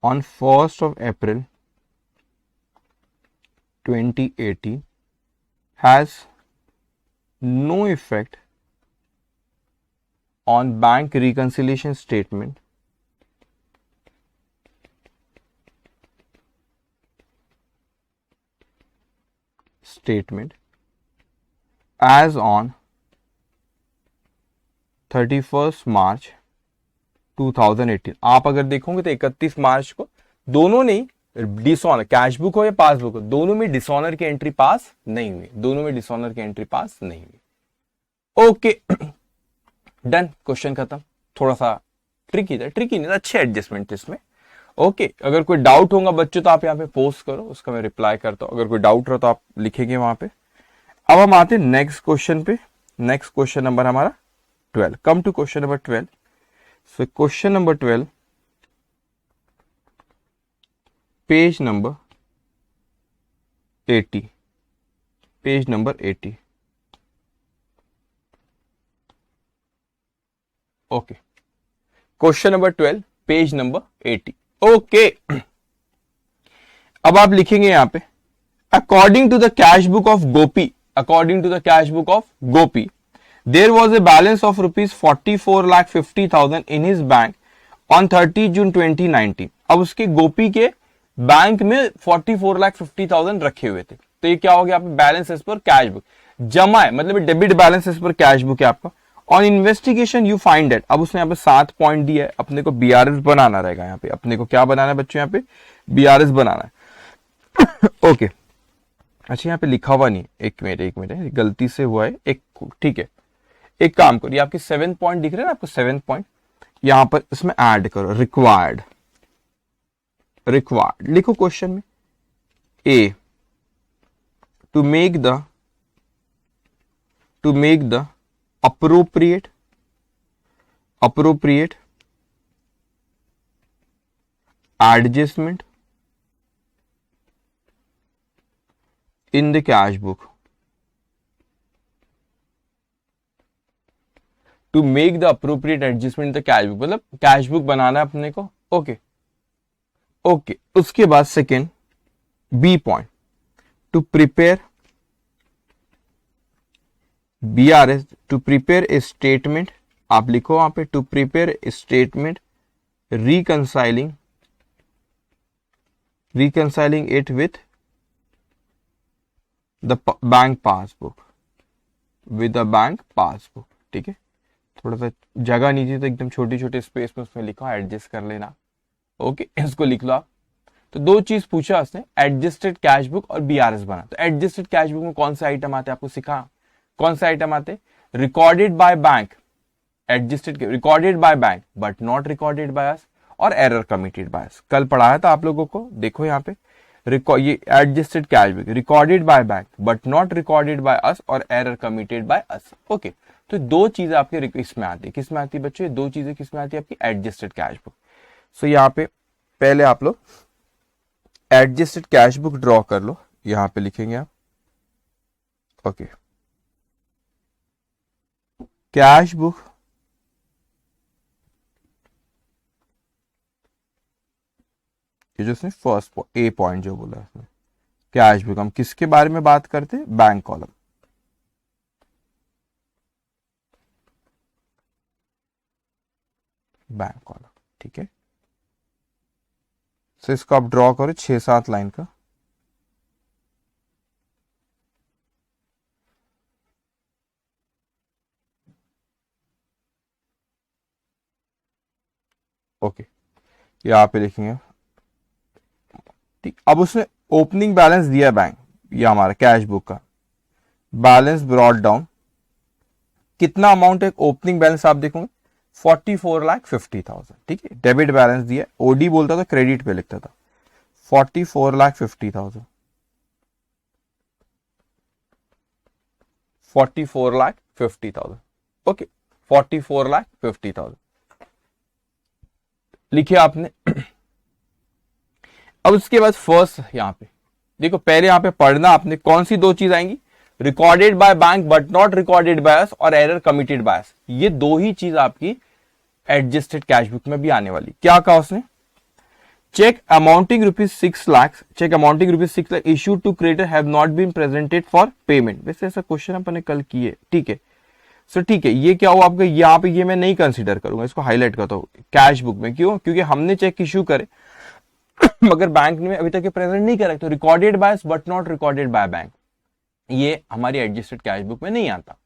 on 1st of April 2018 has no effect on bank reconciliation statement as on 31st March 2018। आप अगर देखोगे तो 31 मार्च को दोनों ने dishonour, cash book हो या passbook हो, दोनों में डिसऑनर की एंट्री पास नहीं हुई, दोनों में डिसऑनर की एंट्री पास नहीं हुई। ओके डन, क्वेश्चन खत्म। थोड़ा सा ट्रिकी था, ट्रिकी नहीं था, अच्छे एडजस्टमेंट थे इसमें। ओके, अगर कोई डाउट होगा बच्चों तो आप यहाँ पे पोस्ट करो, उसका मैं रिप्लाई करता हूं। अगर कोई डाउट रहा तो आप लिखेंगे वहां पे। अब हम आते हैं नेक्स्ट क्वेश्चन पे। नेक्स्ट क्वेश्चन नंबर हमारा 12। Come to question number 12। So question number 12, page number 80, page number 80। Okay, question number 12, page number 80। Okay, अब आप लिखेंगे यहां पे according to the cash book of Gopi, according to the cash book of Gopi there was a balance of rupees 44,50,000 in his bank on 30 June 2019। अब उसके गोपी के bank में 44,50,000 रखे हुए थे, तो ये क्या हो गया, balance as per cash book जमा है, मतलब debit balance as per cash book है आपका। On investigation you find that, अब उसने यहाँ पे 7 पॉइंट दिया है, अपने को बीआरएस बनाना रहेगा यहाँ पे, अपने को क्या बनाना है बच्चों, यहाँ पे बीआरएस बनाना है। ओके, अच्छा यहाँ पे लिखा हुआ नहीं, एक मिनट गलती से हुआ है एक, ठीक है, एक काम करो, ये आपके 7 पॉइंट दिख रहे हैं ना आपको, 7 पॉइंट यहां पर इसमें ऐड करो, रिक्वायर्ड लिखो क्वेश्चन में। A to make the appropriate adjustment in the cash book, to make the appropriate adjustment in the cash book, मतलब कैश बुक बनाना है अपने को। ओके ओके, उसके बाद second B point, to prepare BRS, to prepare a statement, आप लिखो वहां पे to prepare a statement reconciling it with the bank passbook, with the bank passbook. ठीक है, थोड़ा सा जगह नहीं थी तो एकदम छोटी छोटे स्पेस में उसमें लिखा, एडजस्ट कर लेना। ओके, इसको लिख लो आप। तो दो चीज पूछा उसने, एडजस्टेड कैश बुक और बीआरएस बना। तो एडजस्टेड कैश बुक में कौन से आइटम आते हैं आपको सिखा, कौन से आइटम आते, recorded by bank, adjusted recorded by bank but not recorded by us, और एरर कमिटेड बाय अस। कल पढ़ाया था आप लोगों को, देखो यहाँ पे ये adjusted cash book recorded by bank but not recorded by us और error committed by us. Okay, तो दो चीजें आपके इसमें आती है, किसमें आती है बच्चों, दो चीजें किसमें आती है आपकी, एडजस्टेड कैश बुक। सो यहाँ पे पहले आप लोग एडजस्टेड कैश बुक ड्रॉ कर लो, यहां पे लिखेंगे आप। ओके, कैश बुक देखिए जो उसने फर्स्ट ए पॉइंट जो बोला उसने, कैश बुक, हम किसके बारे में बात करते हैं, बैंक कॉलम। बैंक कॉलम, ठीक है। तो इसको आप ड्रॉ करो 6-7 लाइन का। ओके, यहाँ पे लिखेंगे, ठीक। अब उसने ओपनिंग बैलेंस दिया बैंक, ये हमारा कैश बुक का बैलेंस ब्रॉट डाउन, कितना अमाउंट है ओपनिंग बैलेंस आप देखोगे 44,50,000, ठीक है। डेबिट बैलेंस दिया, ओडी बोलता था, क्रेडिट पे लिखता था, 44,50,000, 44,50,000, ओके, 44,50,000 लिखिए आपने। अब उसके बाद फर्स्ट यहां पे देखो, पहले यहां पे पढ़ना आपने कौन सी दो चीज आएंगी, recorded by bank but not recorded by us और एरर कमिटेड बाय अस, ये दो ही चीज आपकी एडजस्टेड कैश बुक में भी आने वाली। क्या कहा उसने, cheque amounting ₹6 lakh, cheque amounting ₹6 lakh issued to creditor have not been presented for payment. वैसे ऐसा क्वेश्चन अपन ने कल किए, ठीक है। सो ठीक है, ये क्या हुआ आपका, यहाँ पे ये मैं नहीं कंसीडर करूंगा, इसको हाईलाइट करता हूँ कैश बुक में। क्यों, क्योंकि हमने चेक इश्यू करे मगर बैंक ने अभी तक प्रेजेंट नहीं करा, तो recorded by but not recorded by bank, ये हमारी एडजस्टेड कैश बुक में नहीं आता।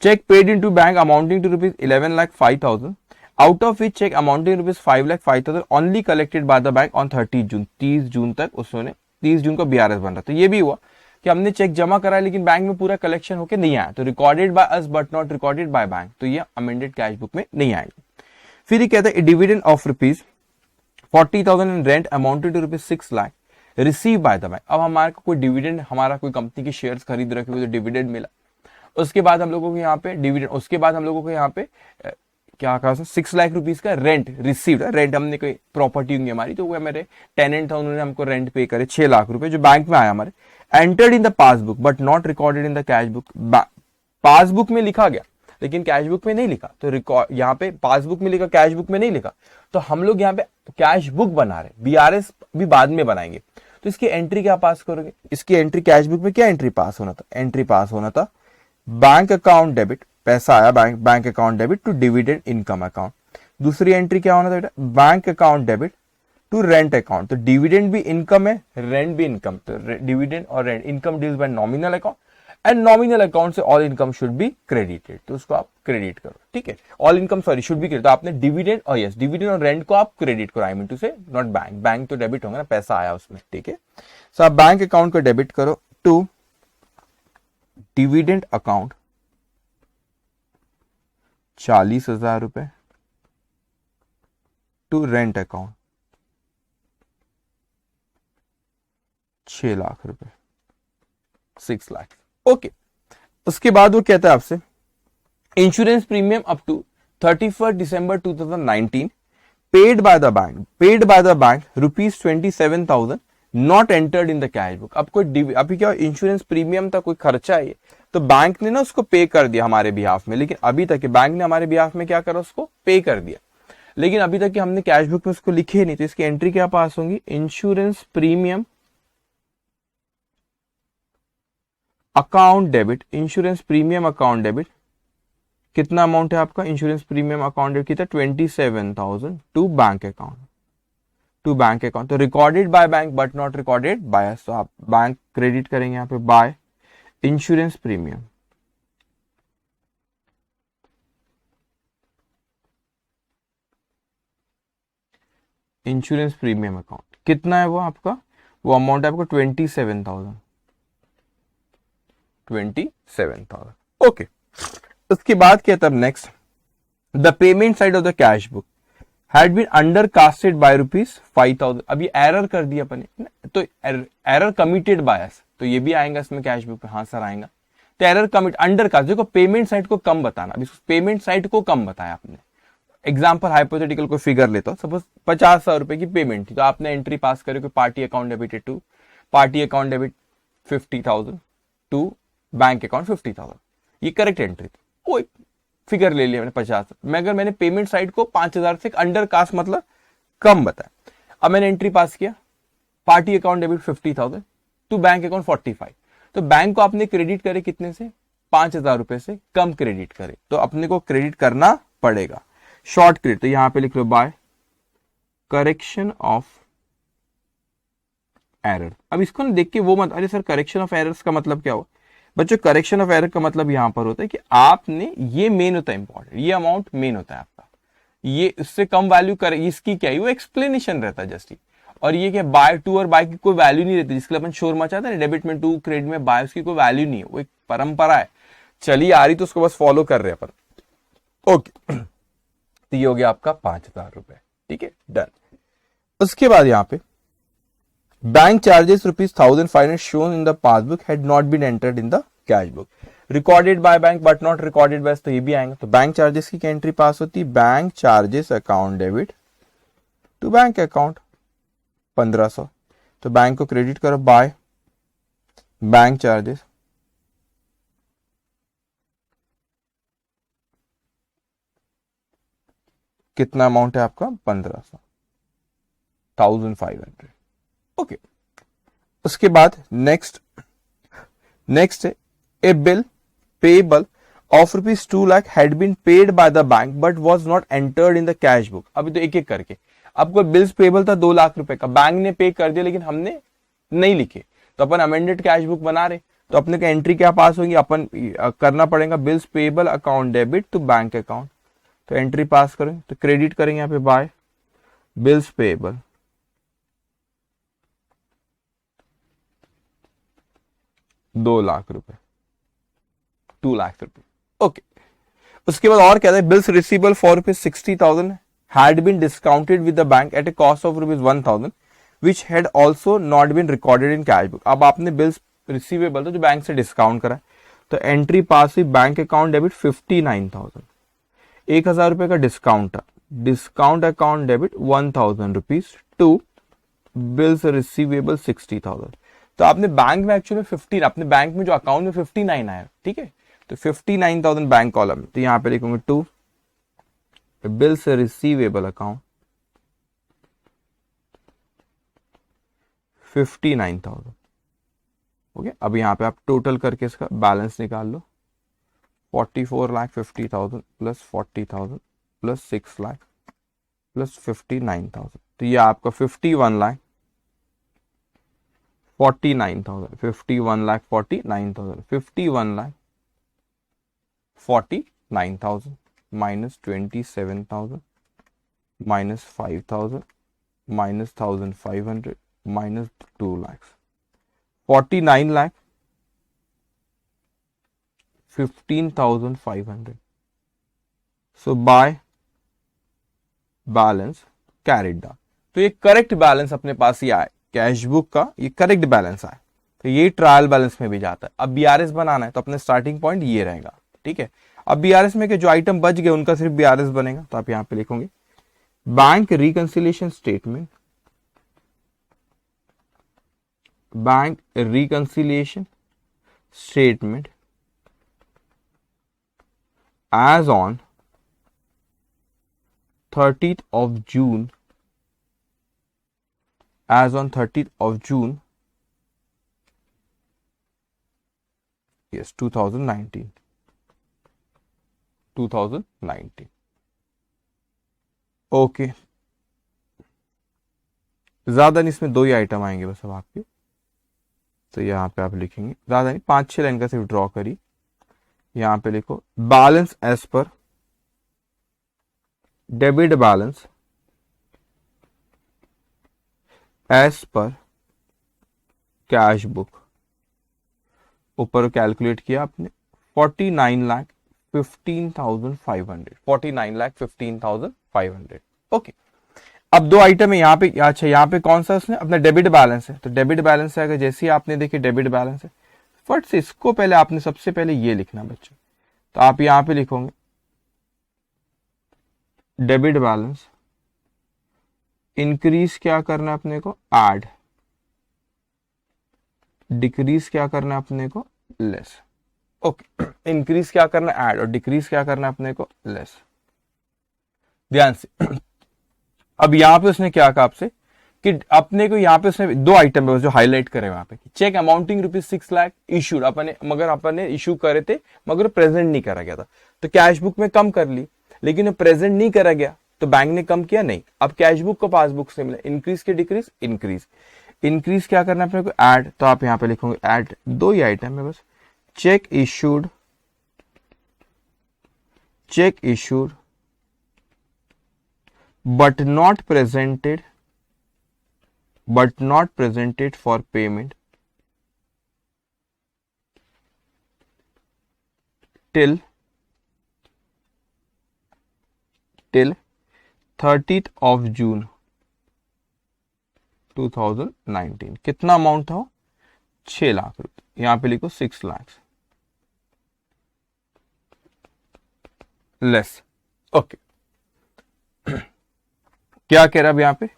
Cheque paid into bank amounting to ₹11,05,000 out of which cheque amounting ₹5,05,000 only collected by the bank on 30 June, 30 जून तक उसने, 30 जून को बीआरएस बन रहा। तो ये भी हुआ कि हमने चेक जमा कराया लेकिन बैंक में पूरा कलेक्शन होके नहीं आया, तो recorded by us but not recorded by bank, तो ये अमेंडेड कैश बुक में नहीं आएगी। फिर ये कहता है dividend of ₹40,000 in rent amounted to ₹6 lakh receive by the bank. अब हमारे को कोई डिविडेंड, हमारा कोई कंपनी के शेयर्स खरीद रखे हुए, तो डिविडेंड मिला, उसके बाद हम लोगों को यहाँ पे डिविडेंड, उसके बाद हम लोगों को यहाँ पे क्या कहा, 6 लाख रुपीज का रेंट रिसीव्ड, रेंट हमने कोई प्रॉपर्टी होंगी हमारी, तो वो हमारे टेनेंट था, उन्होंने हमको रेंट पे करे 6 लाख रुपए जो बैंक में आया हमारे, entered in the passbook but not recorded in the cash book. Passbook में लिखा गया लेकिन कैश बुक में नहीं लिखा, तो रिकॉर्ड यहाँ पे पासबुक में लिखा, कैश बुक में नहीं लिखा, तो हम लोग यहाँ पे कैश बुक बना रहे, बीआरएस भी बाद में बनाएंगे। तो इसकी एंट्री क्या पास करोगे, इसकी एंट्री कैश बुक में क्या एंट्री पास होना था, एंट्री पास होना था बैंक अकाउंट डेबिट, पैसा आया bank account debit to dividend income account. दूसरी एंट्री क्या होना था बेटा, bank account debit to rent account, तो डिविडेंड भी इनकम है, रेंट भी इनकम, तो डिविडेंड और rent, income deals by nominal account and nominal account से all income should be credited, तो उसको आप क्रेडिट करो, ठीक है। All income sorry should be credit, तो आपने डिविडेंड और यस डिविडेंड और रेंट को आप क्रेडिट करो, आई मीन टू से नॉट बैंक, बैंक तो डेबिट होगा ना, पैसा आया उसमें, ठीक है। सो आप बैंक अकाउंट को डेबिट करो टू डिविडेंड अकाउंट 40,000 रुपए टू रेंट अकाउंट 6 लाख रुपए, 6 लाख, ओके। उसके बाद वो कहता है आपसे insurance premium up to 31 December 2019 paid by the bank ₹27,000 not entered in the cash book. अब कोई अभी क्या इंश्योरेंस प्रीमियम था, कोई खर्चा है, तो बैंक ने ना उसको पे कर दिया हमारे बिहाफ में, लेकिन अभी तक बैंक ने हमारे बिहाफ में क्या करा, उसको पे कर दिया, लेकिन अभी तक हमने कैश बुक में उसको लिखे नहीं, तो इसकी एंट्री क्या पास होंगी, insurance premium account debit, insurance premium account debit, कितना अमाउंट है आपका इंश्योरेंस प्रीमियम अकाउंट डेबिट कितना, 27,000 टू बैंक अकाउंट, तो recorded by bank but not recorded by us, तो आप बैंक क्रेडिट करेंगे यहाँ पे by insurance premium, insurance premium account कितना है वो आपका, वो अमाउंट है आपको 27,000, ओके। उसके बाद क्या था next, the payment side of the cash book had been under casted by ₹5,000। अब ये एरर कर दिया अपन ने, तो एरर कमिटेड बाय अस, तो ये भी आएगा इसमें कैश बुक पे, हाँ सर आएगा। तो एरर कमिट अंडर कास्ट, देखो पेमेंट साइड को कम बताना, अभी पेमेंट साइड को कम बताया आपने। एग्जाम्पल हाइपोथेटिकल कोई फिगर लेता हूं, सपोज 50,000 रुपए की पेमेंट थी, तो आपने एंट्री पास करी party account debited to party account debit 50,000 to bank account 50,000, ये करेक्ट एंट्री थी, वो फिगर ले लिया मैंने 50, मगर मैंने पेमेंट साइड को 5,000 से अंडर कास्ट मतलब कम बताया। अब मैंने एंट्री पास किया, party account debit 50,000 to bank account 45। तो बैंक को आपने क्रेडिट करे कितने से, 5,000 रुपए से कम क्रेडिट करे, तो अपने को क्रेडिट करना पड़ेगा शॉर्ट क्रेडिट। तो यहां पे लिख लो बाय करेक्शन ऑफ एरर। अब इसको ना देख के वो मत, अरे सर करेक्शन ऑफ एरर्स का मतलब क्या हुआ बच्चों, करेक्शन ऑफ एरर का मतलब यहां पर होता है कि आपने, ये मेन होता है इंपॉर्टेंट, ये अमाउंट मेन होता है आपका, ये इससे कम वैल्यू कर, इसकी क्या है वो एक्सप्लेनेशन रहता है जस्ट। और ये क्या बाय टू और बाय की कोई वैल्यू नहीं रहती, जिसके लिए अपन शोर मचाते हैं डेबिट में टू क्रेडिट में बाय, उसकी कोई वैल्यू नहीं है, वो एक परंपरा है चली आ रही, तो उसको बस फॉलो कर रहे हैं अपन। ओके तो ये हो गया आपका 5,000 रुपए, ठीक है डन। उसके बाद यहाँ पे bank charges ₹1,500 shown in the passbook had not been entered in the cash book, recorded by bank but not recorded by, तो ये भी आएंगे। तो बैंक चार्जेस की क्या एंट्री पास होती है, bank charges account debit to bank account 1,500, तो बैंक को क्रेडिट करो बाय बैंक चार्जेस कितना अमाउंट है आपका 1,500, 1,500। ओके उसके बाद नेक्स्ट है a bill payable of ₹2 lakh had been paid by the bank but was not entered in the cash book. अभी तो एक एक करके, आपको बिल्स पेबल था 2 लाख रुपए का, बैंक ने पे कर दिया लेकिन हमने नहीं लिखे, तो अपन अमेंडेड कैश बुक बना रहे, तो अपने का एंट्री क्या पास होगी, अपन करना पड़ेगा bills payable account debit to bank account. तो एंट्री पास करेंगे तो क्रेडिट करेंगे यहाँ पे by bills payable ₹2 lakh, 2 lakh रुपए। ओके उसके बाद और कहता है bills receivable for ₹60,000 had been discounted with the bank at a cost of ₹1,000 which had also not been recorded in cash book। अब आपने बिल्स रिसीवेबल तो जो बैंक से डिस्काउंट करा, तो एंट्री पास हुई बैंक अकाउंट डेबिट 59,000, 1,000 रुपए का डिस्काउंट था, discount account debit 1,000 rupees to bills receivable 60,000। तो आपने बैंक में एक्चुअली 15, अपने बैंक में जो अकाउंट में 59 आया, ठीक है, तो 59,000 बैंक कॉलम, तो यहां पे लिखूंगे to bills receivable account 59,000। Okay अब यहां पे आप टोटल करके इसका बैलेंस निकाल लो, 44,50,000 प्लस 40,000 प्लस 6 लाख प्लस 59,000, तो ये आपका 51,49,000, 51,49,000, 51,49,000 minus 27,000 minus 5,000 minus 1,500 minus 2 lakhs, 49 lakh 15,500। So by balance carried down, तो ये करेक्ट बैलेंस अपने पास ही आए, कैश बुक का ये करेक्ट बैलेंस आए, तो ये ट्रायल बैलेंस में भी जाता है। अब बीआरएस बनाना है तो अपने स्टार्टिंग पॉइंट ये रहेगा, ठीक है। अब बीआरएस में के जो आइटम बच गए उनका सिर्फ बीआरएस बनेगा, तो आप यहां पे लिखोगे bank reconciliation statement, bank reconciliation statement as on 30th of June, as on 30th of June, yes 2019, okay ज्यादा नहीं, इसमें 2 ही आइटम आएंगे बस अब आपके, तो यहां पे आप लिखेंगे ज्यादा नहीं, 5-6 लाइन का सिर्फ ड्रॉ करिए। यहां पे लिखो balance as per debit balance as per cash book, ऊपर कैलकुलेट किया आपने 49,15,500, 49,15,500। ओके अब 2 आइटम है यहाँ पे, अच्छा यहाँ पे कौन सा उसने अपना डेबिट बैलेंस है, तो डेबिट बैलेंस है, अगर जैसे ही आपने देखे डेबिट बैलेंस है, फट से इसको पहले आपने सबसे पहले ये लिखना बच्चों, तो आप यहां पे लिखोगे डेबिट बैलेंस, इंक्रीज क्या करना है अपने को, ऐड, डिक्रीज क्या करना है अपने को, लेस। ओके इंक्रीज क्या करना है, ऐड, और डिक्रीज क्या करना है अपने को, लेस। ध्यान से अब यहां पे उसने क्या कहा आपसे कि अपने को यहाँ पे उसने दो आइटम है जो हाईलाइट करे वहां पे, चेक अमाउंटिंग ₹6 लाख इशूड अपने, मगर अपने इशू करे थे मगर प्रेजेंट नहीं करा गया था, तो कैश बुक में कम कर ली, लेकिन प्रेजेंट नहीं करा गया तो बैंक ने कम किया नहीं। अब कैश बुक को पासबुक से मिला, इंक्रीज के डिक्रीज, इंक्रीज इंक्रीज क्या करना है अपने को, ऐड, तो आप यहाँ पे लिखोगे ऐड, दो ही आइटम है बस, check issued, check issued but not presented for payment till 30th of June 2019। कितना अमाउंट था, 6 लाख रुपए, यहां पे लिखो 6 लाख लेस। ओके, क्या कह रहा है यहाँ पे,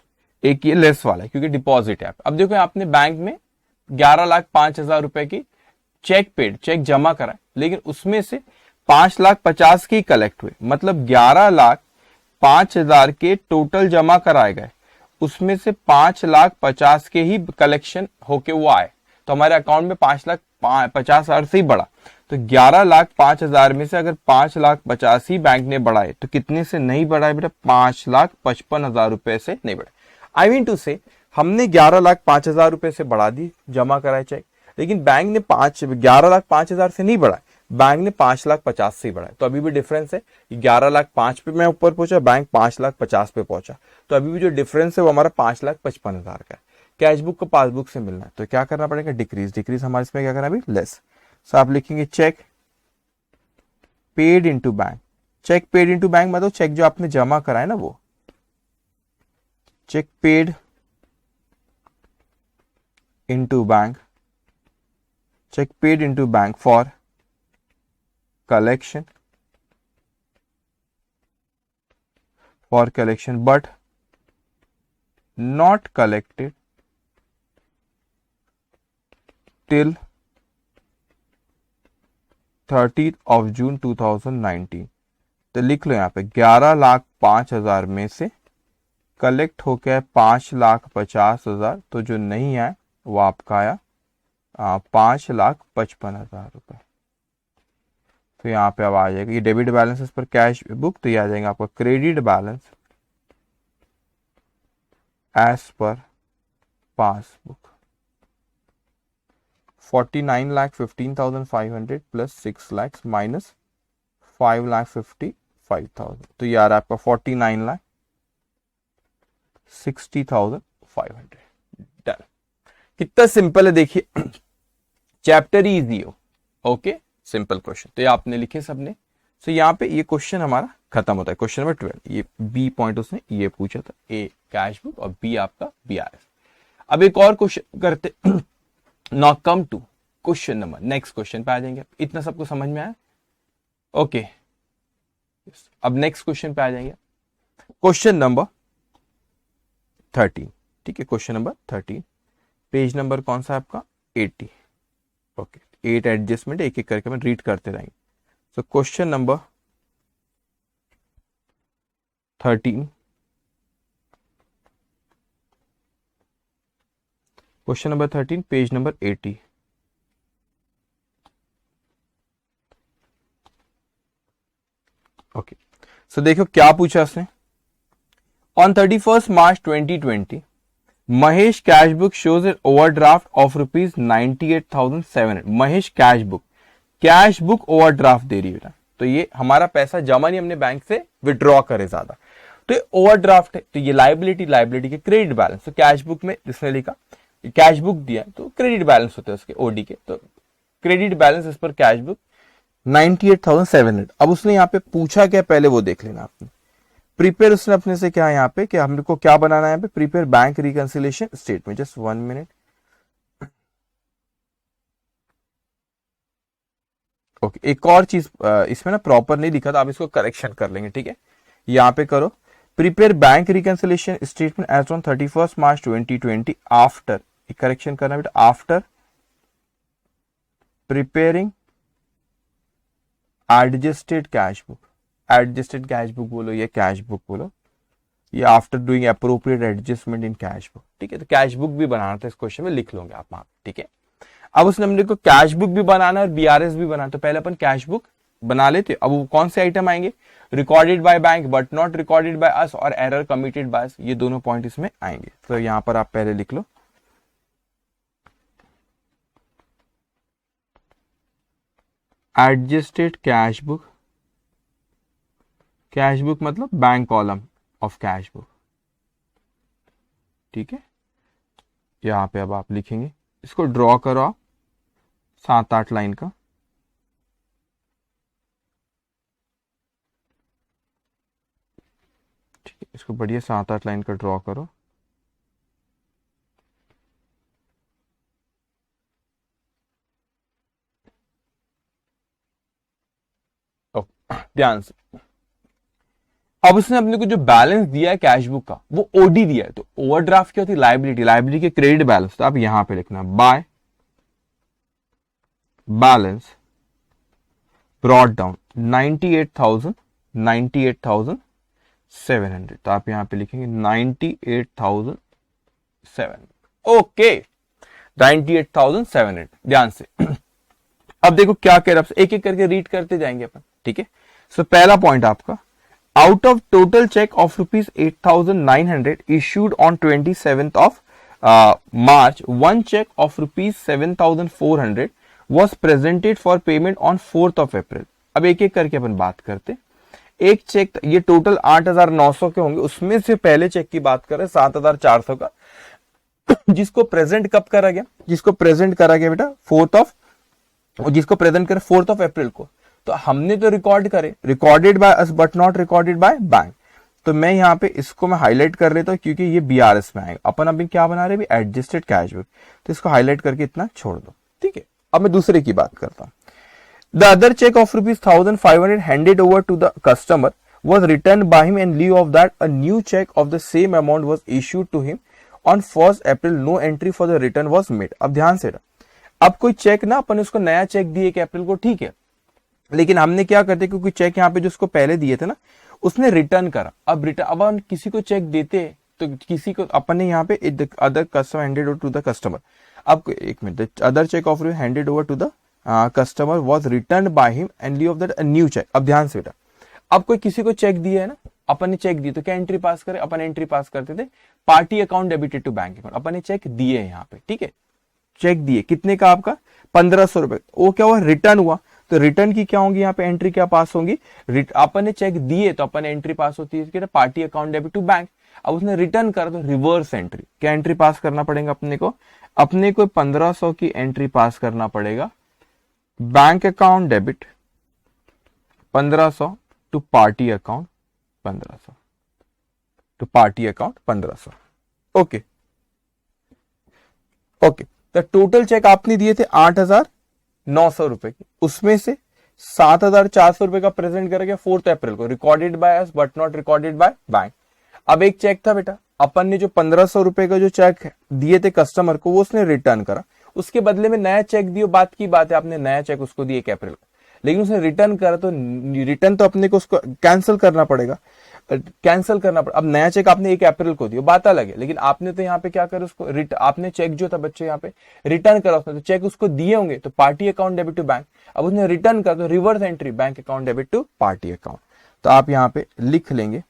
एक ये लेस वाला है क्योंकि डिपॉजिट है। अब देखो आपने बैंक में 11,05,000 रुपए की चेक जमा करा, लेकिन उसमें से 5,50,000 की कलेक्ट हुए, मतलब 11,05,000 के टोटल जमा कराए गए, उसमें से 5,50,000 के ही कलेक्शन होके वो आए, तो हमारे अकाउंट में 5,50,000 से ही बढ़ा। तो 11,05,000 में से अगर 5,50,000 ही बैंक ने बढ़ाए तो कितने से नहीं बढ़ाए बेटा, 5,55,000 रुपए से नहीं बढ़े। आई मीन टू से हमने 11,05,000 रुपए से बढ़ा दी जमा कराए चेक, लेकिन बैंक ने 11,05,000 से नहीं बढ़ाए, बैंक ने 5,50,000 से ही बढ़ाए, तो अभी भी डिफरेंस है। 11,05,000 पे मैं ऊपर पहुंचा, बैंक 5,50,000 पे पहुंचा, तो अभी भी जो डिफरेंस है वो हमारा 5,55,000 का है। कैश बुक को पासबुक से मिलना है तो क्या करना पड़ेगा, डिक्रीज हमारे इसमें क्या करना है अभी, लेस। सो आप लिखेंगे cheque paid into bank, cheque paid into bank मतलब चेक जो आपने जमा करा है ना वो, cheque paid into bank, cheque paid into bank for collection, but not collected till 30th of June 2019। तो लिख लो यहाँ पे 11,05,000 में से कलेक्ट हो गया 5,50,000, तो जो नहीं आया वो आपका आया 5,55,000 रुपए। तो यहाँ पे अब आ जाएगा ये डेबिट बैलेंस पर कैश बुक, तो ये आ जाएगा आपका credit balance as per passbook. 49,15,500 plus 6 lakh minus 5,55,000, तो ये आ रहा है आपका 49,60,500। डन। कितना सिंपल है देखिए, चैप्टर ही इजी हो। ओके, सिंपल क्वेश्चन तो ये आपने लिखे सबने। तो यहाँ पे ये क्वेश्चन हमारा खत्म होता है। क्वेश्चन नंबर 12, ये बी पॉइंट उसने ये पूछा था, ए कैश बुक और बी आपका बीआरएस। अब एक और क्वेश्चन करते, now come to question number, next question पे आ जाएंगे। इतना सबको समझ में आया? ओके, अब नेक्स्ट क्वेश्चन पे आ जाएंगे, क्वेश्चन नंबर 13। ठीक है, क्वेश्चन नंबर 13, पेज नंबर कौन सा है आपका, 80। ओके, 8 एडजस्टमेंट एक एक करके मैं रीड करते रहेंगे। So question number 13, question number 13, page number 80। Okay, so देखो क्या पूछा उसने। On 31st March 2020 Mahesh cash book shows an overdraft of ₹98,700। Mahesh cash book overdraft दे रही है, तो ये हमारा पैसा जमा नहीं, हमने बैंक से विड्रॉ करे ज्यादा, तो ये ओवरड्राफ्ट है, तो ये लाइबिलिटी के क्रेडिट बैलेंस। तो कैश बुक में जिसने लिखा कैश बुक दिया तो क्रेडिट बैलेंस होते हैं उसके ओडी के, तो क्रेडिट बैलेंस इस पर कैश बुक 98,700। अब उसने यहाँ पे पूछा क्या, पहले वो देख लेना आपने। प्रिपेयर उसने अपने से क्या यहाँ पे, कि हमको क्या बनाना है यहाँ पे, prepare bank reconciliation statement. Just 1 minute. Okay, एक और चीज इसमें ना प्रॉपर नहीं लिखा था, आप इसको करेक्शन कर लेंगे। ठीक है, यहाँ पे करो, prepare bank reconciliation statement as on 31st March 2020 after, correction करना बेटा, after preparing adjusted cash book. Adjusted cash book बोलो या कैश बुक बोलो, या after doing appropriate adjustment in cash book. ठीक है, तो कैश बुक भी बनाना था, इस क्वेश्चन में लिख लोगे आप वहां। ठीक है, अब उसने हमने को कैश बुक भी बनाना और बीआरएस भी बनाना, तो पहले अपन कैश बुक बना लेते। अब वो कौन से आइटम आएंगे, recorded by bank but not recorded by us और एरर कमिटेड बाय अस, ये दोनों पॉइंट इसमें आएंगे। तो यहां पर आप पहले लिख लो adjusted cash book, cash book मतलब bank column of cash book. ठीक है, यहां पे अब आप लिखेंगे, इसको ड्रॉ करो आप 7-8 लाइन का। ठीक है, इसको बढ़िया 7-8 लाइन का ड्रॉ करो। ध्यान से, अब उसने अपने को जो बैलेंस दिया है कैश बुक का वो ओडी दिया है, तो ओवरड्राफ्ट क्या होती है, लाइबिलिटी, लाइबिलिटी के क्रेडिट बैलेंस। तो आप यहां पे लिखना बाय बैलेंस ब्रॉट डाउन 98,700। तो आप यहां पे लिखेंगे 98,700। ओके, 98,700। ध्यान से अब देखो क्या कह रहा है, एक एक करके रीड करते जाएंगे अपन। ठीक है, सो पहला पॉइंट आपका, out of total check of rupees 8,900 issued on 27th of March, one check of rupees 7,400 was presented for payment on 4th of April। अब एक एक करके अपन बात करते। एक चेक, ये टोटल 8,900 के होंगे, उसमें से पहले चेक की बात करें 7,400 का, जिसको प्रेजेंट कब करा गया, जिसको प्रेजेंट करा गया बेटा 4th ऑफ, जिसको प्रेजेंट करे 4th ऑफ अप्रैल को। तो हमने तो रिकॉर्ड करे, recorded by us but not recorded by bank. तो मैं यहाँ पे इसको मैं हाईलाइट कर लेता हूँ क्योंकि ये बीआरएस में आएगा। अपन अभी क्या बना रहे हैं, एडजस्टेड कैश बुक, तो इसको हाईलाइट करके इतना छोड़ दो। ठीक है, अब मैं दूसरे की बात करता हूँ। The other cheque of ₹1,500 handed over to the customer was returned by him and lieu of that a new check of the same amount was issued to him on 1st April। no entry for the return was made। अब ध्यान से, अब कोई check ना, अपन उसको नया check दिए 1 अप्रैल को, ठीक है, लेकिन हमने क्या करते, क्योंकि चेक यहाँ पे जो उसको पहले दिए थे ना, उसने रिटर्न करा। अब हम किसी को चेक देते तो किसी को अपन ने यहाँ पे other customer handed to the customer. अब एक minute, other cheque of handed over to the customer was return by him and leave of that a new cheque. अब ध्यान से बेटा, अब कोई किसी को चेक दिया है ना, अपन ने चेक दिया तो क्या एंट्री पास करे, अपन एंट्री पास करते थे party account debited to bank account. अपन ने चेक दिए यहाँ पे, ठीक है, चेक दिए, कितने का आपका 1,500 रुपए, वो क्या हुआ, रिटर्न हुआ। तो रिटर्न की क्या होगी यहाँ पे, एंट्री क्या पास होगी, अपन ने चेक दिए तो अपन एंट्री पास होती है party account debit to bank. अब उसने रिटर्न करा तो रिवर्स एंट्री, क्या एंट्री पास करना पड़ेगा अपने को 1,500 की एंट्री पास करना पड़ेगा, bank account debit 1,500 to party account 1,500, to party account 1,500। Okay okay, तो टोटल चेक आपने दिए थे 8,900 रुपए की, उसमें से 7,400 रुपए का प्रेजेंट करेगा 4th अप्रैल को, recorded by us but not recorded by bank. अब एक चेक था बेटा, अपन ने जो 1,500 रुपए का जो चेक दिए थे कस्टमर को, वो उसने रिटर्न करा, उसके बदले में नया चेक दियो, बात की बात है, आपने नया चेक उसको दिया 1 अप्रैल को, लेकिन उसने रिटर्न करा, तो रिटर्न तो अपने को उसको कैंसिल करना पड़ेगा, अब नया चेक आपने 1 अप्रैल को दिया, बात अलग है, लेकिन आपने तो यहाँ पे क्या करा, उसको आपने चेक जो था बच्चे यहाँ पे रिटर्न करा, उसने तो चेक उसको दिए होंगे तो party account debit to bank. अब उसने रिटर्न करा तो reverse entry, bank account debit to party account. तो आप यहाँ पे लिख लेंगे,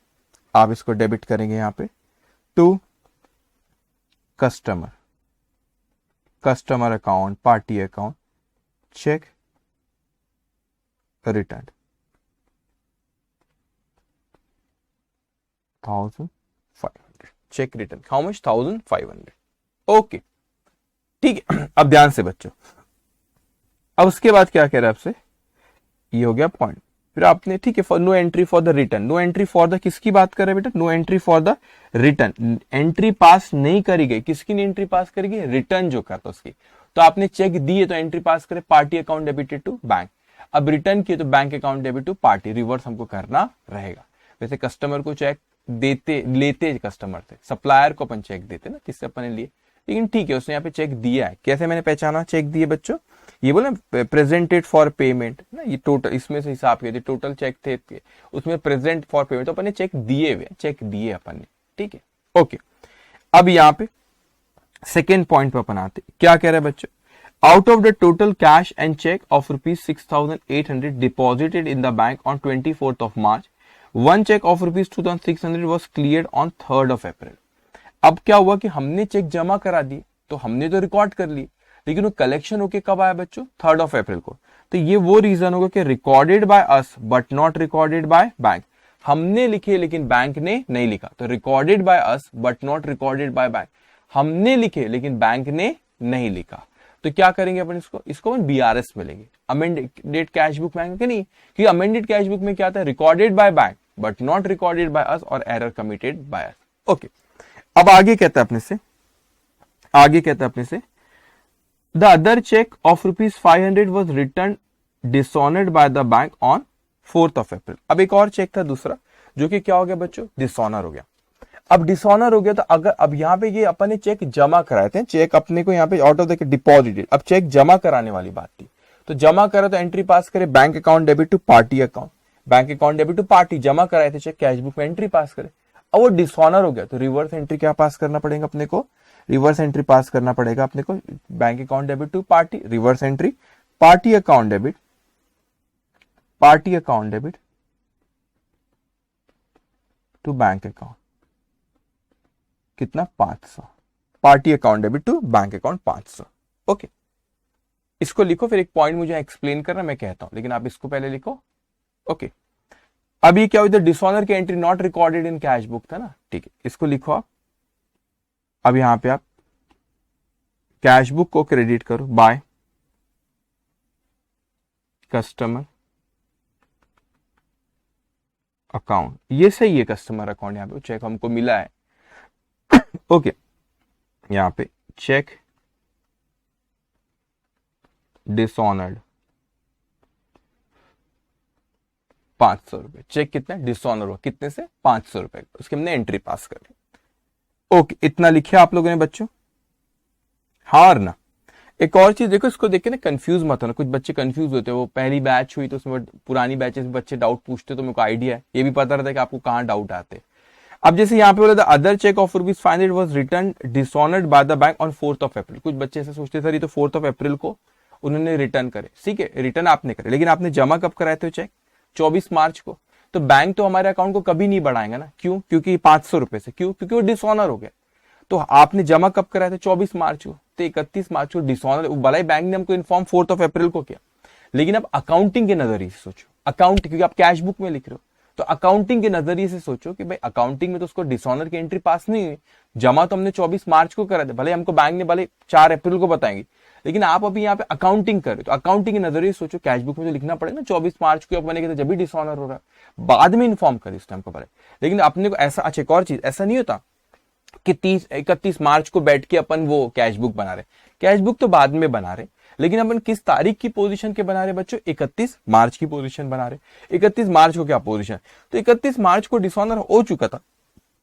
आप इसको डेबिट करेंगे यहाँ पे to customer, customer account party account, cheque return 1,500, cheque return how much 1,500। Okay ठीक है, अब ध्यान से बच्चों, अब उसके बाद क्या कह रहा है आपसे, ये हो गया पॉइंट। फिर आपने ठीक है, no entry for the return, no entry for the किसकी बात कर रहे हैं बेटा, no entry for the return, entry pass नहीं करी गई, किसकी नहीं एंट्री पास करी गई, रिटर्न जो करता उसकी। तो आपने चेक दिए तो एंट्री पास करे party account debited to bank, अब रिटर्न किए तो bank account debit to party, reverse हमको करना रहेगा। वैसे कस्टमर को चेक देते लेते कस्टमर थे, सप्लायर को अपन चेक देते ना, किससे अपन ने लिए, लेकिन ठीक है उसने यहाँ पे चेक दिया है। कैसे मैंने पहचाना चेक दिए बच्चों, ये बोला प्रेजेंटेड फॉर पेमेंट ना, ये टोटल इसमें से हिसाब किया टोटल चेक थे उसमें प्रेजेंट फॉर पेमेंट, तो अपन ने चेक दिए हुए, चेक दिए अपन ने, ठीक है ओके। अब यहाँ पे सेकेंड पॉइंट पे अपन आते, क्या कह रहा है बच्चों, out of the total cash and cheque of ₹6,800 deposited in the bank on 24th of March, one cheque of ₹2,600 was cleared on 3rd of April। अब क्या हुआ कि हमने चेक जमा करा दी, तो हमने तो रिकॉर्ड कर ली, लेकिन वो कलेक्शन होके कब आया बच्चों, 3rd of April को। तो ये वो रीजन होगा कि recorded by us but not recorded by bank, हमने लिखे लेकिन बैंक ने नहीं लिखा। तो recorded by us but not recorded by bank, हमने लिखे लेकिन बैंक ने नहीं लिखा। तो क्या करेंगे अपन इसको अपन बीआरएस में लेंगे, अमेंडेड कैश बुक में कि नहीं, क्योंकि अमेंडेड कैश बुक में क्या आता है, recorded by bank but not recorded by us और error committed by us. Okay, अब आगे कहता है अपने से the other cheque of ₹500 was return dishonoured by the bank on 4th of April। अब एक और चेक था दूसरा, जो कि क्या हो गया बच्चों, डिसऑनर हो गया। अब डिसऑनर हो गया तो अगर अब यहाँ पे ये अपन ने चेक जमा कराए थे, चेक अपने को यहाँ पे आउट ऑफ द डिपॉजिटेड, अब चेक जमा कराने वाली बात थी, तो जमा करा तो एंट्री पास करे bank account debit to party account, bank account debit to party, जमा कराए थे चेक कैश बुक में, एंट्री पास करे। अब वो डिसऑनर हो गया तो रिवर्स एंट्री क्या पास करना पड़ेगा अपने को, रिवर्स एंट्री पास करना पड़ेगा अपने को, bank account debit to party, reverse entry party account debit to bank account, कितना 500, party account debit to bank account 500। Okay, इसको लिखो, फिर एक पॉइंट मुझे एक्सप्लेन करना मैं कहता हूं, लेकिन आप इसको पहले लिखो। ओके, अब ये क्या हुआ, डिसऑनर की entry not recorded in cash book था ना, ठीक है, इसको लिखो आप। अब यहां पे आप कैश बुक को क्रेडिट करो बाय कस्टमर अकाउंट, ये सही है कस्टमर अकाउंट, यहां पे चेक हमको मिला है। ओके, यहां पे चेक डिसऑनर्ड 500 रुपए, चेक कितना डिसऑनर हुआ, कितने से 500 रुपए, उसके हमने एंट्री पास कर दी। ओके, इतना लिखे आप लोगों ने बच्चों, हार ना। एक और चीज देखो, इसको देख के ना कंफ्यूज मत होना, कुछ बच्चे कंफ्यूज होते हैं, वो पहली बैच हुई तो उसमें पुरानी बैचेस में बच्चे डाउट पूछते, तो मेरे को आइडिया है, ये भी पता रहता है कि आपको कहां डाउट आते हैं। अब जैसे यहाँ पे बोला था other cheque of ₹500 was return dishonoured by the bank on 4th of April, कुछ बच्चे ऐसे सोचते सर ये तो 4th of April को उन्होंने रिटर्न करे, ठीक है रिटर्न आपने करे, लेकिन आपने जमा कब कराए थे चेक, 24 मार्च को, तो बैंक तो हमारे अकाउंट को कभी नहीं बढ़ाएंगे ना, क्यों, क्योंकि 500 रुपए से, क्यों, क्योंकि वो डिसऑनर हो गया। तो आपने जमा कब कराया था 24 मार्च को, तो 31 मार्च को डिसऑनर, भले ही बैंक ने हमको इन्फॉर्म 4th of April को किया, लेकिन अब अकाउंटिंग के नजरिए से सोचो, अकाउंट क्योंकि आप कैश बुक में लिख रहे हो, तो अकाउंटिंग के नजरिए से सोचो कि भाई अकाउंटिंग में तो उसको डिसऑनर की एंट्री पास नहीं हुई, जमा तो हमने 24 मार्च को करा था, भले हमको बैंक ने भले 4 अप्रैल को बताएंगे, लेकिन आप अभी यहाँ पे अकाउंटिंग कर रहे हो, तो अकाउंटिंग के नजरिए सोचो, कैश बुक में तो लिखना पड़ेगा ना 24 मार्च को बनेगा, तो जब भी डिसऑनर हो रहा है, बाद में इन्फॉर्म कर इस टाइम को पड़े। लेकिन अपने को ऐसा, अच्छा एक और चीज, ऐसा नहीं होता कि 31 मार्च को बैठ के अपन वो कैश बुक बना रहे, कैश बुक तो बाद में बना रहे, लेकिन अपन किस तारीख की पोजीशन के बना रहे बच्चों, 31 मार्च की पोजीशन बना रहे। 31 मार्च को क्या पोजीशन, तो 31 मार्च को डिसऑनर हो चुका था,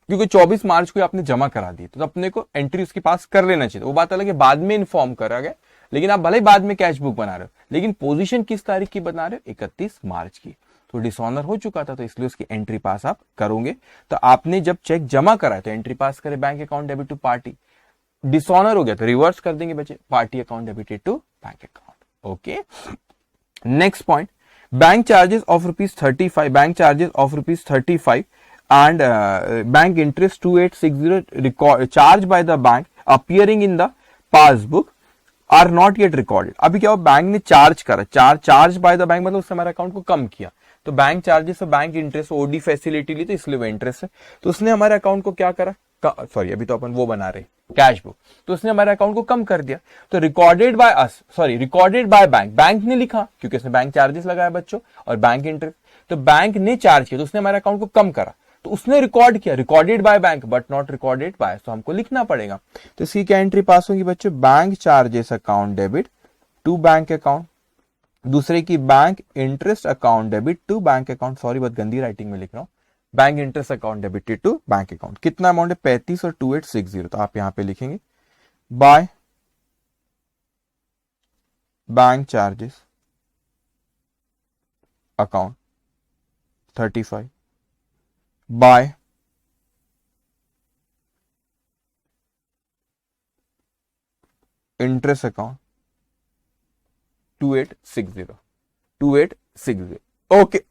क्योंकि 24 मार्च को आपने जमा करा दी, तो अपने को एंट्री उसके पास कर लेना चाहिए। वो बात अलग है, बाद में इन्फॉर्म करा गया, लेकिन आप भले ही बाद में कैश बुक बना रहे हो, लेकिन पोजीशन किस तारीख की बना रहे हो, 31 मार्च की, तो डिसऑनर हो चुका था, तो इसलिए उसकी एंट्री पास आप करोगे। तो आपने जब चेक जमा करा तो एंट्री पास करे bank account debit to party, dishonour हो गया तो रिवर्स कर देंगे बच्चे, party account debited to bank account. Okay, next point, bank charges of ₹35, bank charges of ₹35 and bank interest 2860 charged by the bank appearing in the passbook are not yet recorded। अभी क्या हो, bank ने charge करा, charge by the bank मतलब उससे हमारे account को कम किया, तो बैंक चार्जेस और बैंक इंटरेस्ट ओडी फैसिलिटी ली, तो इसलिए वो इंटरेस्ट है, तो उसने हमारे अकाउंट को क्या करा, सॉरी अभी तो अपन वो बना रहे कैश बुक, तो उसने हमारे अकाउंट को कम कर दिया, तो recorded by us, sorry recorded by bank, bank ने लिखा क्योंकि उसने बैंक चार्जेस लगाया बच्चों और बैंक इंटरेस्ट, तो बैंक ने चार्ज किया, तो उसने हमारे अकाउंट को कम करा, तो उसने रिकॉर्ड किया, recorded by bank but not recorded bye, तो हमको लिखना पड़ेगा। तो इसकी क्या एंट्री पास होगी बच्चों, bank charges account debit to bank account, दूसरे की bank interest account debit to bank account, sorry बहुत गंदी राइटिंग में लिख रहा हूं, bank interest account debited to bank account, कितना अमाउंट है 35 और 2860, तो आप यहां पे लिखेंगे by bank charges account 35 by interest account 2860 okay.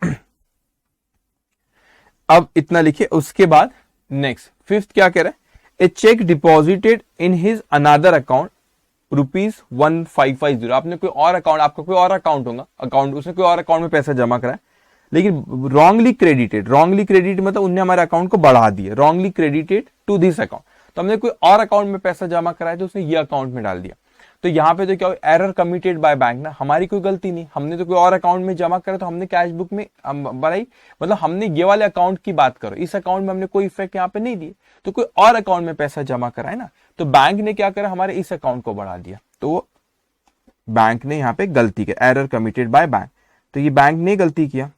अब इतना लिखिए। उसके बाद नेक्स्ट फिफ्थ क्या कह रहा है, a cheque deposited in his another account ₹1550। आपने कोई और अकाउंट, आपका कोई और अकाउंट होगा, अकाउंट उसने कोई और अकाउंट में पैसा जमा कराया, लेकिन रॉन्गली क्रेडिटेड मतलब उनने हमारे अकाउंट को बढ़ा दिया, wrongly credited to this account. तो हमने कोई और अकाउंट में पैसा जमा कराया तो उसने ये अकाउंट में डाल दिया। तो यहाँ पे तो क्या एरर कमिटेड बाय बैंक ना, हमारी कोई गलती नहीं, हमने तो कोई और अकाउंट में जमा करा, तो हमने कैश बुक में बढ़ाई, मतलब हमने ये वाले अकाउंट की बात करो, इस अकाउंट में हमने कोई इफेक्ट यहाँ पे नहीं दिए, तो कोई और अकाउंट में पैसा जमा करा है ना, तो बैंक ने क्या करा, हमारे इस अकाउंट को बढ़ा दिया, तो बैंक ने यहाँ पे गलती की, एरर कमिटेड बाय बैंक। तो ये बैंक ने गलती किया,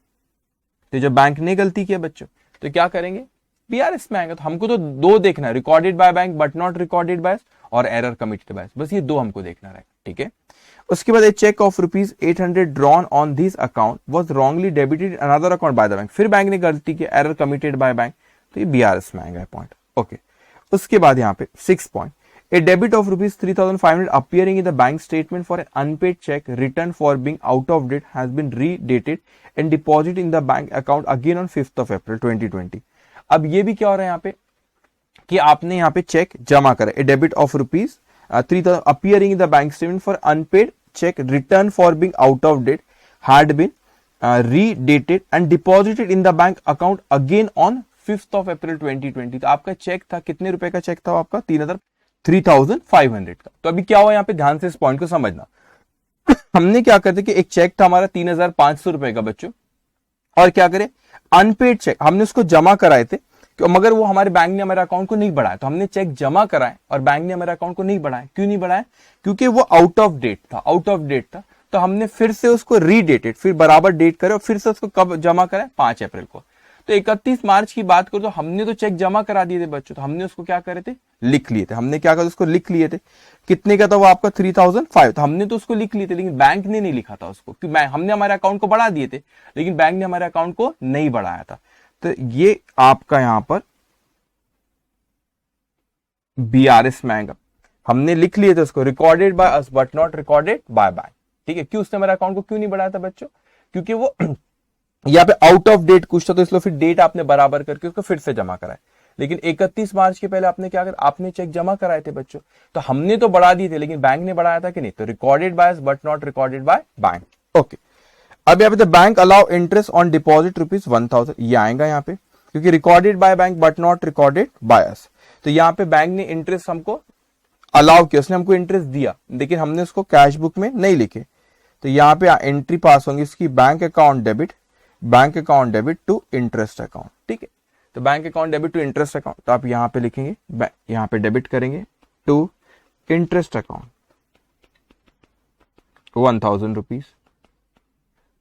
तो जब बैंक ने गलती किया बच्चों तो क्या करेंगे, बीआरएस में आएंगे। तो हमको तो दो देखना है, recorded by bank but not recorded bye और एरर कमिटेड बाय, बस ये दो हमको देखना रहेगा, ठीक है। उसके बाद a cheque of ₹800 drawn on this account was wrongly debited another account by the bank, फिर बैंक ने गलती की, एरर कमिटेड बाय बैंक, तो ये बीआरएस में आएगा पॉइंट, ओके। उसके बाद यहाँ पे 6 point, a debit of ₹3,500 appearing in the bank statement for an unpaid check written for being out of date has been redated and deposited in the bank account again on 5th of April 2020। अब ये भी क्या हो रहा है यहाँ पे कि आपने यहाँ पे चेक जमा करा, ए debit of ₹3,000 appearing in the bank statement for unpaid check written for being out of date had been redated and deposited in the bank account again on 5th of April 2020। तो आपका check था, कितने रुपए का check था आपका, 3,500 का। तो अभी क्या हुआ यहाँ पे, ध्यान से इस पॉइंट को समझना। हमने क्या करते कि एक चेक था हमारा 3,500 रुपए का बच्चों, और क्या करे, अनपेड चेक हमने उसको जमा कराए थे, मगर वो हमारे बैंक ने हमारे अकाउंट को नहीं बढ़ाया। तो हमने चेक जमा कराए और बैंक ने हमारे अकाउंट को नहीं बढ़ाया। क्यों नहीं बढ़ाया, क्योंकि वो आउट ऑफ डेट था, तो हमने फिर से उसको रीडेटेड, फिर बराबर डेट करे और फिर से उसको कब जमा कराए, 5 अप्रैल को। तो 31 मार्च की बात करो तो हमने तो चेक जमा करा दिए थे बच्चों, तो हमने उसको क्या करे थे, लिख लिए थे। हमने क्या करा, उसको लिख लिए थे, कितने का था वो आपका 3,500, तो हमने तो उसको लिख लिए थे, लेकिन बैंक ने नहीं लिखा था उसको, क्योंकि हमने हमारे अकाउंट को बढ़ा दिए थे, लेकिन बैंक ने हमारे अकाउंट को नहीं बढ़ाया था। तो ये आपका यहां पर बीआरएस में आएगा। हमने लिख लिए थे उसको, recorded by us but not recorded by bank, ठीक है। क्यों उसने हमारे अकाउंट को क्यों नहीं बढ़ाया था बच्चों, क्योंकि वो यहाँ पे आउट ऑफ डेट कुछ था, तो इसलिए फिर डेट आपने बराबर करके उसको फिर से जमा कराया। लेकिन 31 मार्च के पहले आपने क्या कर, आपने चेक जमा कराए थे बच्चों, तो हमने तो बढ़ा दिए थे, लेकिन बैंक ने बढ़ाया था कि नहीं, तो recorded by but not recorded by bank, okay. अब यहाँ पे bank allow interest on deposit ₹1,000, ये आएगा यहाँ पे, क्योंकि recorded by bank but not recorded by us. तो यहाँ पे बैंक ने इंटरेस्ट हमको अलाउ किया, उसने हमको इंटरेस्ट दिया, लेकिन हमने उसको कैश बुक में नहीं लिखे। तो यहाँ पे एंट्री पास होंगी इसकी, bank account debit to interest account, ठीक है। तो bank account debit to interest account, तो आप यहाँ पे लिखेंगे, यहाँ पे डेबिट करेंगे to interest account ₹1,000,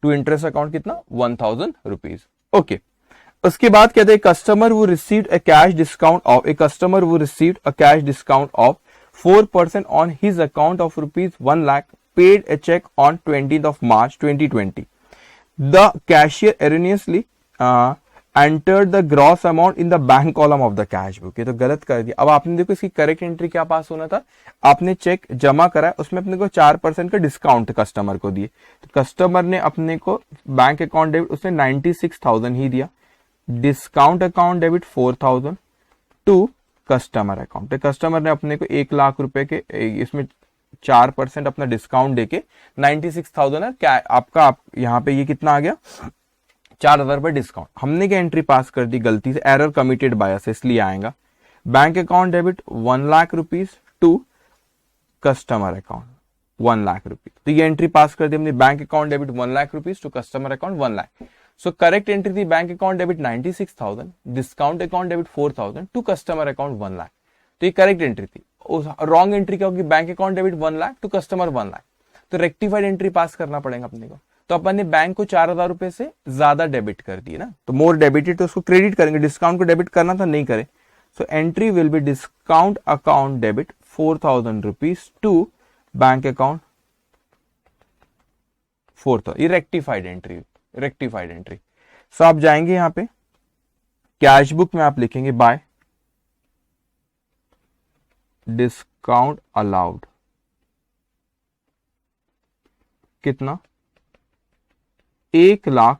to interest account कितना, ₹1,000, ओके। उसके बाद कहते हैं कस्टमर वो received a cash discount of 4% on his account of ₹1 lakh paid a check on 20th of March 2020. The cashier erroneously entered the gross amount in the bank column of the cash book। ये तो गलत कर दिया। अब आपने देखो इसकी correct entry क्या पास होना था, आपने चेक जमा करा, उसमें अपने को 4% का डिस्काउंट कस्टमर को दिए, तो कस्टमर ने अपने को बैंक अकाउंट डेबिट उसने 96,000 ही दिया, discount account debit 4,000 to customer account. Customer ने अपने को 1 लाख रुपए के इसमें 4% अपना डिस्काउंट देके 96,000 है क्या आपका, आप यहाँ पे ये कितना आ गया, 4,000 रुपए डिस्काउंट। हमने क्या एंट्री पास कर दी गलती से, एरर कमिटेड बाय अस, इसलिए आएगा bank account debit 1 lakh rupees to customer account 1 lakh rupees. तो ये एंट्री पास कर दी हमने, bank account debit 1 lakh rupees to customer account 1 lakh. So correct entry थी bank account debit 96,000, discount account debit 4,000 to customer account 1 lakh. तो ये करेक्ट एंट्री थी। Wrong entry क्या होगी, bank account debit 1 lakh to customer 1 lakh. तो रेक्टिफाइड एंट्री पास करना पड़ेगा अपने को। तो अपन ने बैंक को 4,000 रुपए से ज्यादा डेबिट कर दिए ना, तो मोर डेबिटेड, तो उसको क्रेडिट करेंगे, डिस्काउंट को डेबिट करना था नहीं करे। So entry will be discount account debit 4,000 rupees to bank account 4,000, ये रेक्टिफाइड एंट्री। सो आप जाएंगे यहां पे कैश बुक में, आप लिखेंगे बाय डिस्काउंट अलाउड, कितना 1,00,000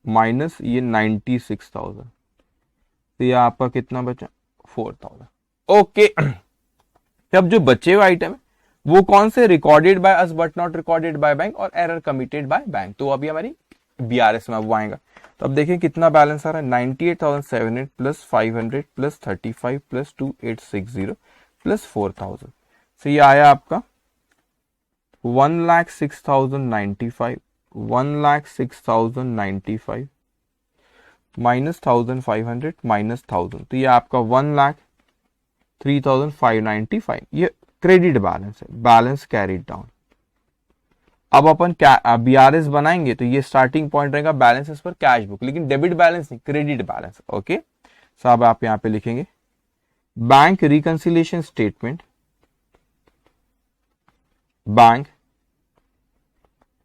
माइनस ये 96,000, तो ये आपका कितना बचा 4,000। ओके, अब जो बचे हुए आइटम है वो कौन से, recorded by us but not recorded by bank और एरर कमिटेड बाय बैंक, तो अभी हमारी बीआरएस में अब आएगा। तो अब देखिए कितना बैलेंस आ रहा है, 98,700 प्लस 500 प्लस 35 प्लस 2860 प्लस 4,000, तो ये आया आपका 1,06,095, 1,06,095 माइनस 1,500 माइनस 1,000, तो ये आपका 1,03,595, ये क्रेडिट बैलेंस है, बैलेंस कैरीड डाउन। अब अपन बीआरएस बनाएंगे तो ये स्टार्टिंग पॉइंट रहेगा बैलेंसेस पर कैश बुक, लेकिन डेबिट बैलेंस नहीं, क्रेडिट बैलेंस। ओके, सो अब आप यहां पे लिखेंगे bank reconciliation statement, bank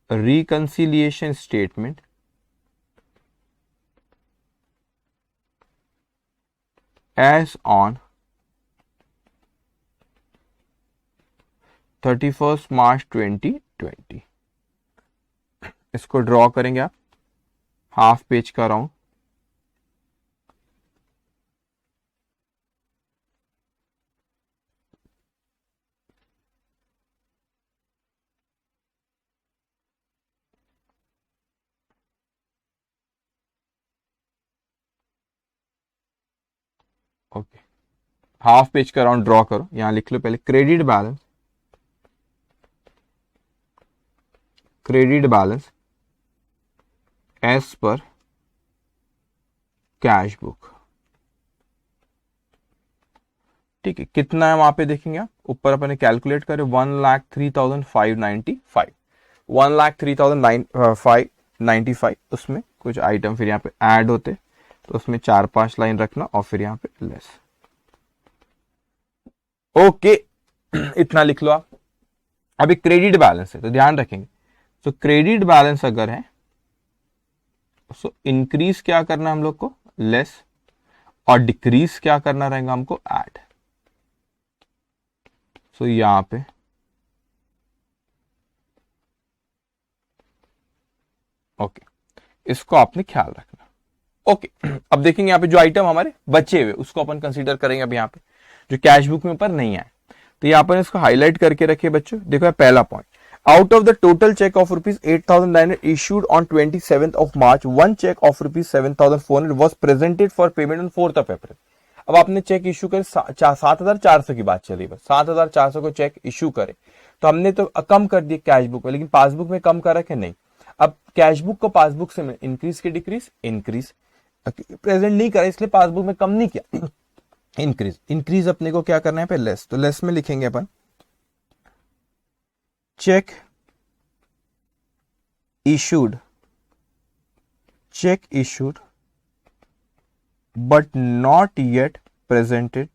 reconciliation statement as on 31st March 2020, इसको ड्रॉ करेंगे आप हाफ पेज का राउंड। ओके, हाफ पेज का राउंड ड्रॉ करो, यहां लिख लो पहले credit balance as per cash book. ठीक है, कितना है वहां पे देखेंगे आप, ऊपर अपने कैलकुलेट करें 1,03,595, 1,03,595, उसमें कुछ आइटम फिर यहाँ पे ऐड होते, तो उसमें 4-5 लाइन रखना और फिर यहां पे लेस। ओके, इतना लिख लो आप। अभी क्रेडिट बैलेंस है तो ध्यान रखेंगे, तो क्रेडिट बैलेंस अगर है तो इंक्रीज क्या करना हम लोग को, लेस, और डिक्रीज क्या करना रहेगा हमको, ऐड। तो यहां पे ओके, इसको आपने ख्याल रखना। ओके, अब देखेंगे यहाँ पे जो आइटम हमारे बचे हुए उसको अपन कंसीडर करेंगे। अब यहाँ पे जो कैश बुक में ऊपर नहीं आए, तो यहाँ पर इसको हाईलाइट करके रखिए बच्चों। देखो पहला point, out of the total cheque of rupees 8,900 issued on 27th of March, one check of rupees 7,400 was presented for payment on 4th of April। अब आपने चेक इश्यू करे 7,400 की बात चली, बस 7,400 को चेक इश्यू करे, तो हमने तो कम कर दिया कैश बुक में, लेकिन पासबुक में कम कर रखे नहीं। अब कैश बुक को पासबुक से इंक्रीज के डिक्रीज, इंक्रीज प्रेजेंट नहीं करा इसलिए पासबुक में कम नहीं किया, इंक्रीज अपने को क्या करना है पे लेस, तो लेस में लिखेंगे अपन cheque issued but not yet presented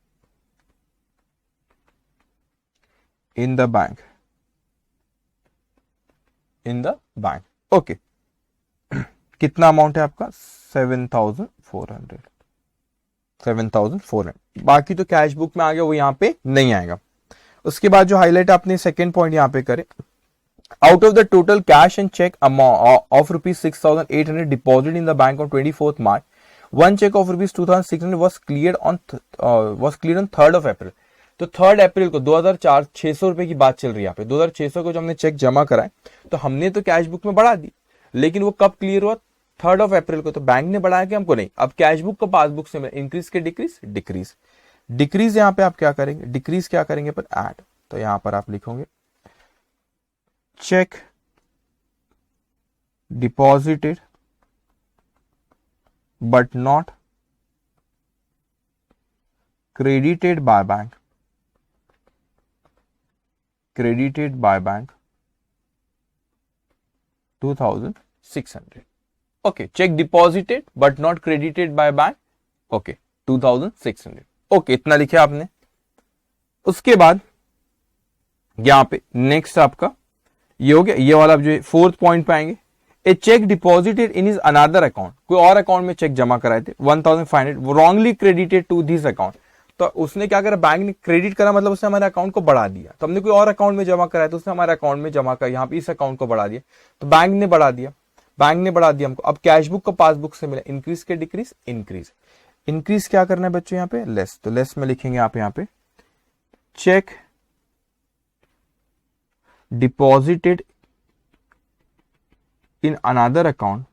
in the bank, okay. कितना अमाउंट है आपका 7,400, बाकी तो कैश बुक में आ गया, वो यहां पे नहीं आएगा। उसके बाद जो हाईलाइट आपने सेकेंड पॉइंट यहां पे करे, out of the total cash and check amount of rupees 6,800 deposited in the bank on 24th March, one check of rupees 2,600 was cleared on 3rd of April। तो 3rd अप्रैल को 2,600 रुपए की बात चल रही है यहाँ पे। 2,600 को जो हमने चेक जमा कराए तो हमने तो कैश बुक में बढ़ा दी, लेकिन वो कब क्लियर हुआ, 3rd of अप्रैल को। तो बैंक ने बढ़ाया कि हमको नहीं। अब कैश बुक को पासबुक से इंक्रीज के डिक्रीज यहाँ पे आप क्या करेंगे, डिक्रीज क्या करेंगे पर ऐड। तो यहां पर आप लिखोगे check deposited but not credited by bank, 2,600। okay, check deposited but not credited by bank, okay 2,600। okay, इतना लिखे आपने। उसके बाद यहां पे नेक्स्ट आपका ये हो गया, ये वाला आप जो फोर्थ पॉइंट पे आएंगे, a cheque deposited in is another account, कोई और अकाउंट में चेक जमा कराए थे 1500 wrongly credited to this account, तो उसने क्या करा, बैंक ने क्रेडिट करा मतलब उसने हमारे अकाउंट को बढ़ा दिया, तो हमने कोई और अकाउंट में जमा कराया तो उसने हमारे अकाउंट में जमा कर, यहाँ पे इस अकाउंट को बढ़ा दिया, तो बैंक ने बढ़ा दिया, बैंक ने बढ़ा दिया हमको। अब कैशबुक को पासबुक से मिला, इंक्रीज के डिक्रीज, इंक्रीज, इंक्रीज क्या करना है बच्चों यहाँ पे, लेस, तो लेस में लिखेंगे आप यहाँ पे check deposited in another account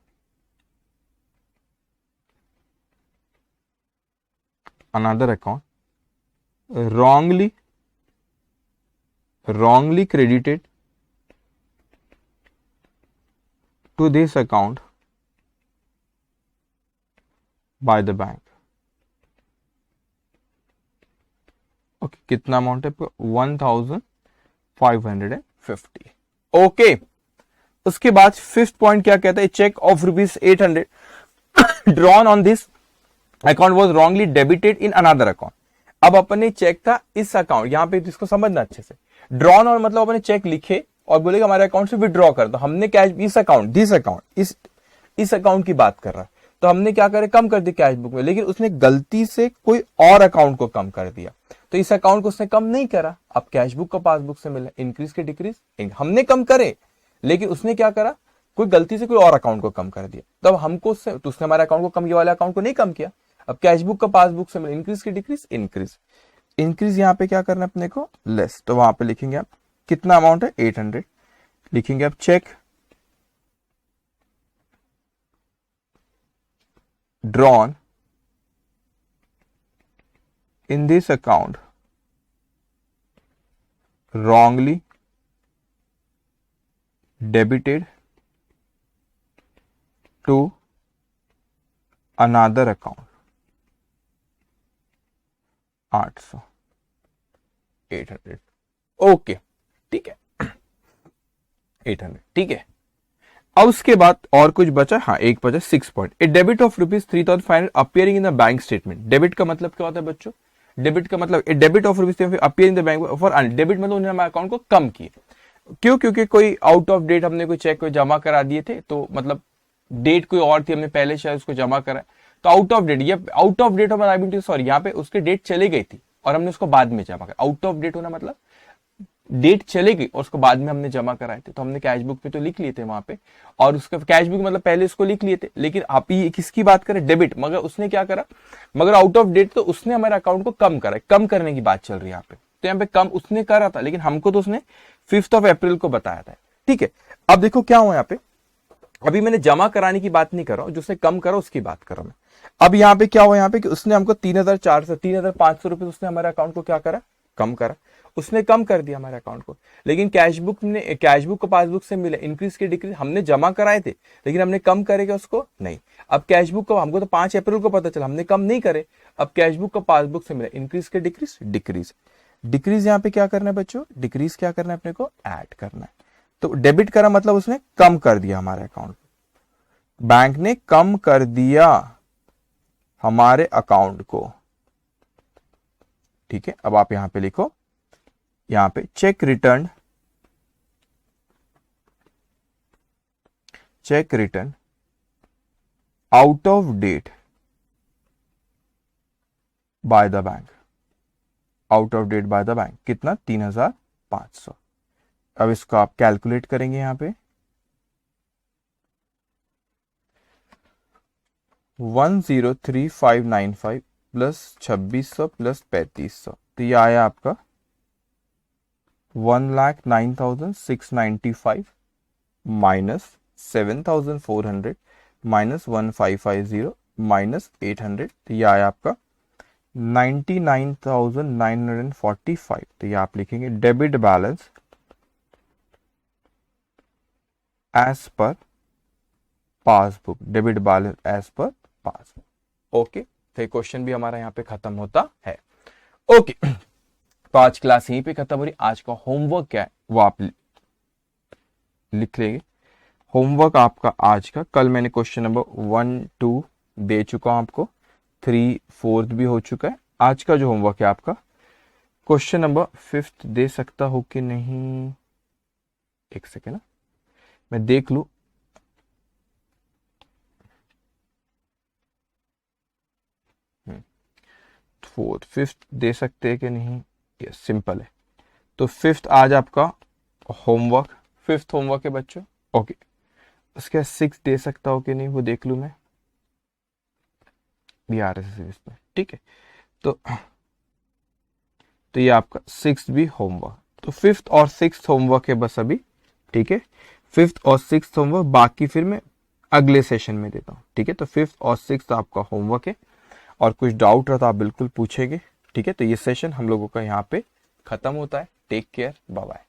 wrongly credited to this account by the bank। Okay, कितना अमाउंट है आपका, 1550। ओके, उसके बाद फिफ्थ पॉइंट क्या कहता है, cheque of ₹800 drawn on this account was wrongly debited in another account. अब अपने चेक था इस अकाउंट, यहां पे इसको समझना अच्छे से, ड्रॉन और मतलब अपने चेक लिखे और बोलेगा हमारे अकाउंट से विड्रॉ कर दो, हमने कैश इस अकाउंट, दिस अकाउंट, इस अकाउंट की बात कर रहा है, तो हमने क्या करे, कम कर दिया कैश बुक में, लेकिन उसने गलती से कोई और अकाउंट को कम कर दिया, तो इस अकाउंट को उसने कम नहीं करा, अब कैश बुक का पासबुक से मिला, इंक्रीज के डिक्रीज, हमने कम करे लेकिन उसने क्या करा, कोई गलती से कोई और अकाउंट को कम कर दिया, तब हमको उससे, तो उसने हमारे अकाउंट को कम, ये वाले अकाउंट को नहीं कम किया, अब कैशबुक का पासबुक से मिला, इंक्रीज की डिक्रीज, इंक्रीज, इंक्रीज यहां पे क्या करना है अपने को, लेस, तो वहां पे लिखेंगे आप कितना अमाउंट है 800, लिखेंगे आप check drawn in this account wrongly debited to another account 800 800। Okay, ठीक है 800, ठीक है। अब उसके बाद और कुछ बचा, हाँ एक बचा 6 point, a debit of ₹3,500 appearing in the bank statement. Debit का मतलब क्या होता है बच्चों, डेबिट का मतलब a debit of ₹3,500 appear in the bank for अन, डेबिट मतलब उन्होंने हमारे अकाउंट को कम किए, क्यों, क्योंकि कोई आउट ऑफ डेट हमने कोई चेक को जमा करा दिए थे, तो मतलब डेट कोई और थी, हमने पहले शायद उसको जमा करा, तो आउट ऑफ डेट, ये out of date of, sorry यहाँ पे उसकी डेट चली गई थी और हमने उसको बाद में जमा करा, आउट ऑफ डेट होना मतलब डेट चले गई और उसको बाद में हमने जमा कराए थे, तो हमने कैश बुक पे तो लिख लिए थे वहां पे, और उसका कैश बुक मतलब पहले उसको लिख लिए थे, लेकिन आप ये किसकी बात करें, डेबिट, मगर उसने क्या करा, मगर आउट ऑफ डेट, तो उसने हमारे अकाउंट को कम करा, कम करने की बात चल रही है यहाँ पे, तो यहाँ पे कम उसने करा था, लेकिन हमको तो उसने 5 अप्रैल को बताया था, ठीक है। अब देखो क्या हुआ यहाँ पे, अभी मैंने जमा कराने की बात नहीं कर रहा हूं, जो उसने कम करा उसकी बात कर रहा हूं मैं। अब यहाँ पे क्या हुआ, यहाँ पे कि उसने हमको 3,500 रुपए उसने हमारे अकाउंट को क्या करा, कम करा, उसने कम कर दिया हमारे अकाउंट को, लेकिन कैशबुक को पासबुक से मिला, इंक्रीज के डिक्रीज हमने जमा कराए थे, लेकिन हमने कम करेगा उसको नहीं। अब कैशबुक को हमको तो 5 अप्रैल को पता चला, हमने कम नहीं करे, अब कैशबुक को पासबुक से मिला, इंक्रीज के डिक्रीज, डिक्रीज, डिक्रीज यहाँ पे क्या करना है बच्चों, डिक्रीज क्या करना है अपने को, ऐड करना है, तो डेबिट करा मतलब उसने कम कर दिया हमारे अकाउंट, बैंक ने कम कर दिया हमारे अकाउंट को, ठीक है। अब आप यहां पे लिखो, यहां पे check return out of date by the bank, out of date by the bank कितना 3,500। अब इसको आप कैलकुलेट करेंगे यहां पे 103,595 प्लस 2,600 प्लस 3,500, तो ये आया आपका 1,09,695 माइनस 7,400 माइनस 1,550 माइनस 800, तो ये आया आपका 99,945। तो ये आप लिखेंगे debit balance as per passbook, debit balance as per passbook. Okay, तो क्वेश्चन भी हमारा यहाँ पे खत्म होता है। ओके, तो आज क्लास यहीं पे खत्म हो रही। आज का होमवर्क क्या है वो आप लिख लेंगे। होमवर्क आपका आज का, कल मैंने क्वेश्चन नंबर 1, 2 दे चुका हूं आपको, 3, 4 भी हो चुका है। आज का जो होमवर्क है आपका क्वेश्चन नंबर 5 दे सकता हो कि नहीं, एक सेकेंड ना, मैं देख लू। फोर्थ, फिफ्थ दे सकते हैं कि नहीं, ये सिंपल है। तो फिफ्थ आज आपका होमवर्क, फिफ्थ होमवर्क है बच्चों, ओके। उसके बाद सिक्स दे सकता हो कि नहीं वो देख लू मैं, भी RSS में, ठीक है। तो ये आपका सिक्स भी होमवर्क, तो फिफ्थ और सिक्स होमवर्क है बस अभी, ठीक है। फिफ्थ और सिक्स होमवर्क, बाकी फिर मैं अगले सेशन में देता हूँ, ठीक है। तो फिफ्थ और सिक्स आपका होमवर्क है, और कुछ डाउट रहा तो आप बिल्कुल पूछेंगे, ठीक है। तो ये सेशन हम लोगों का यहाँ पे खत्म होता है। Take care, bye bye.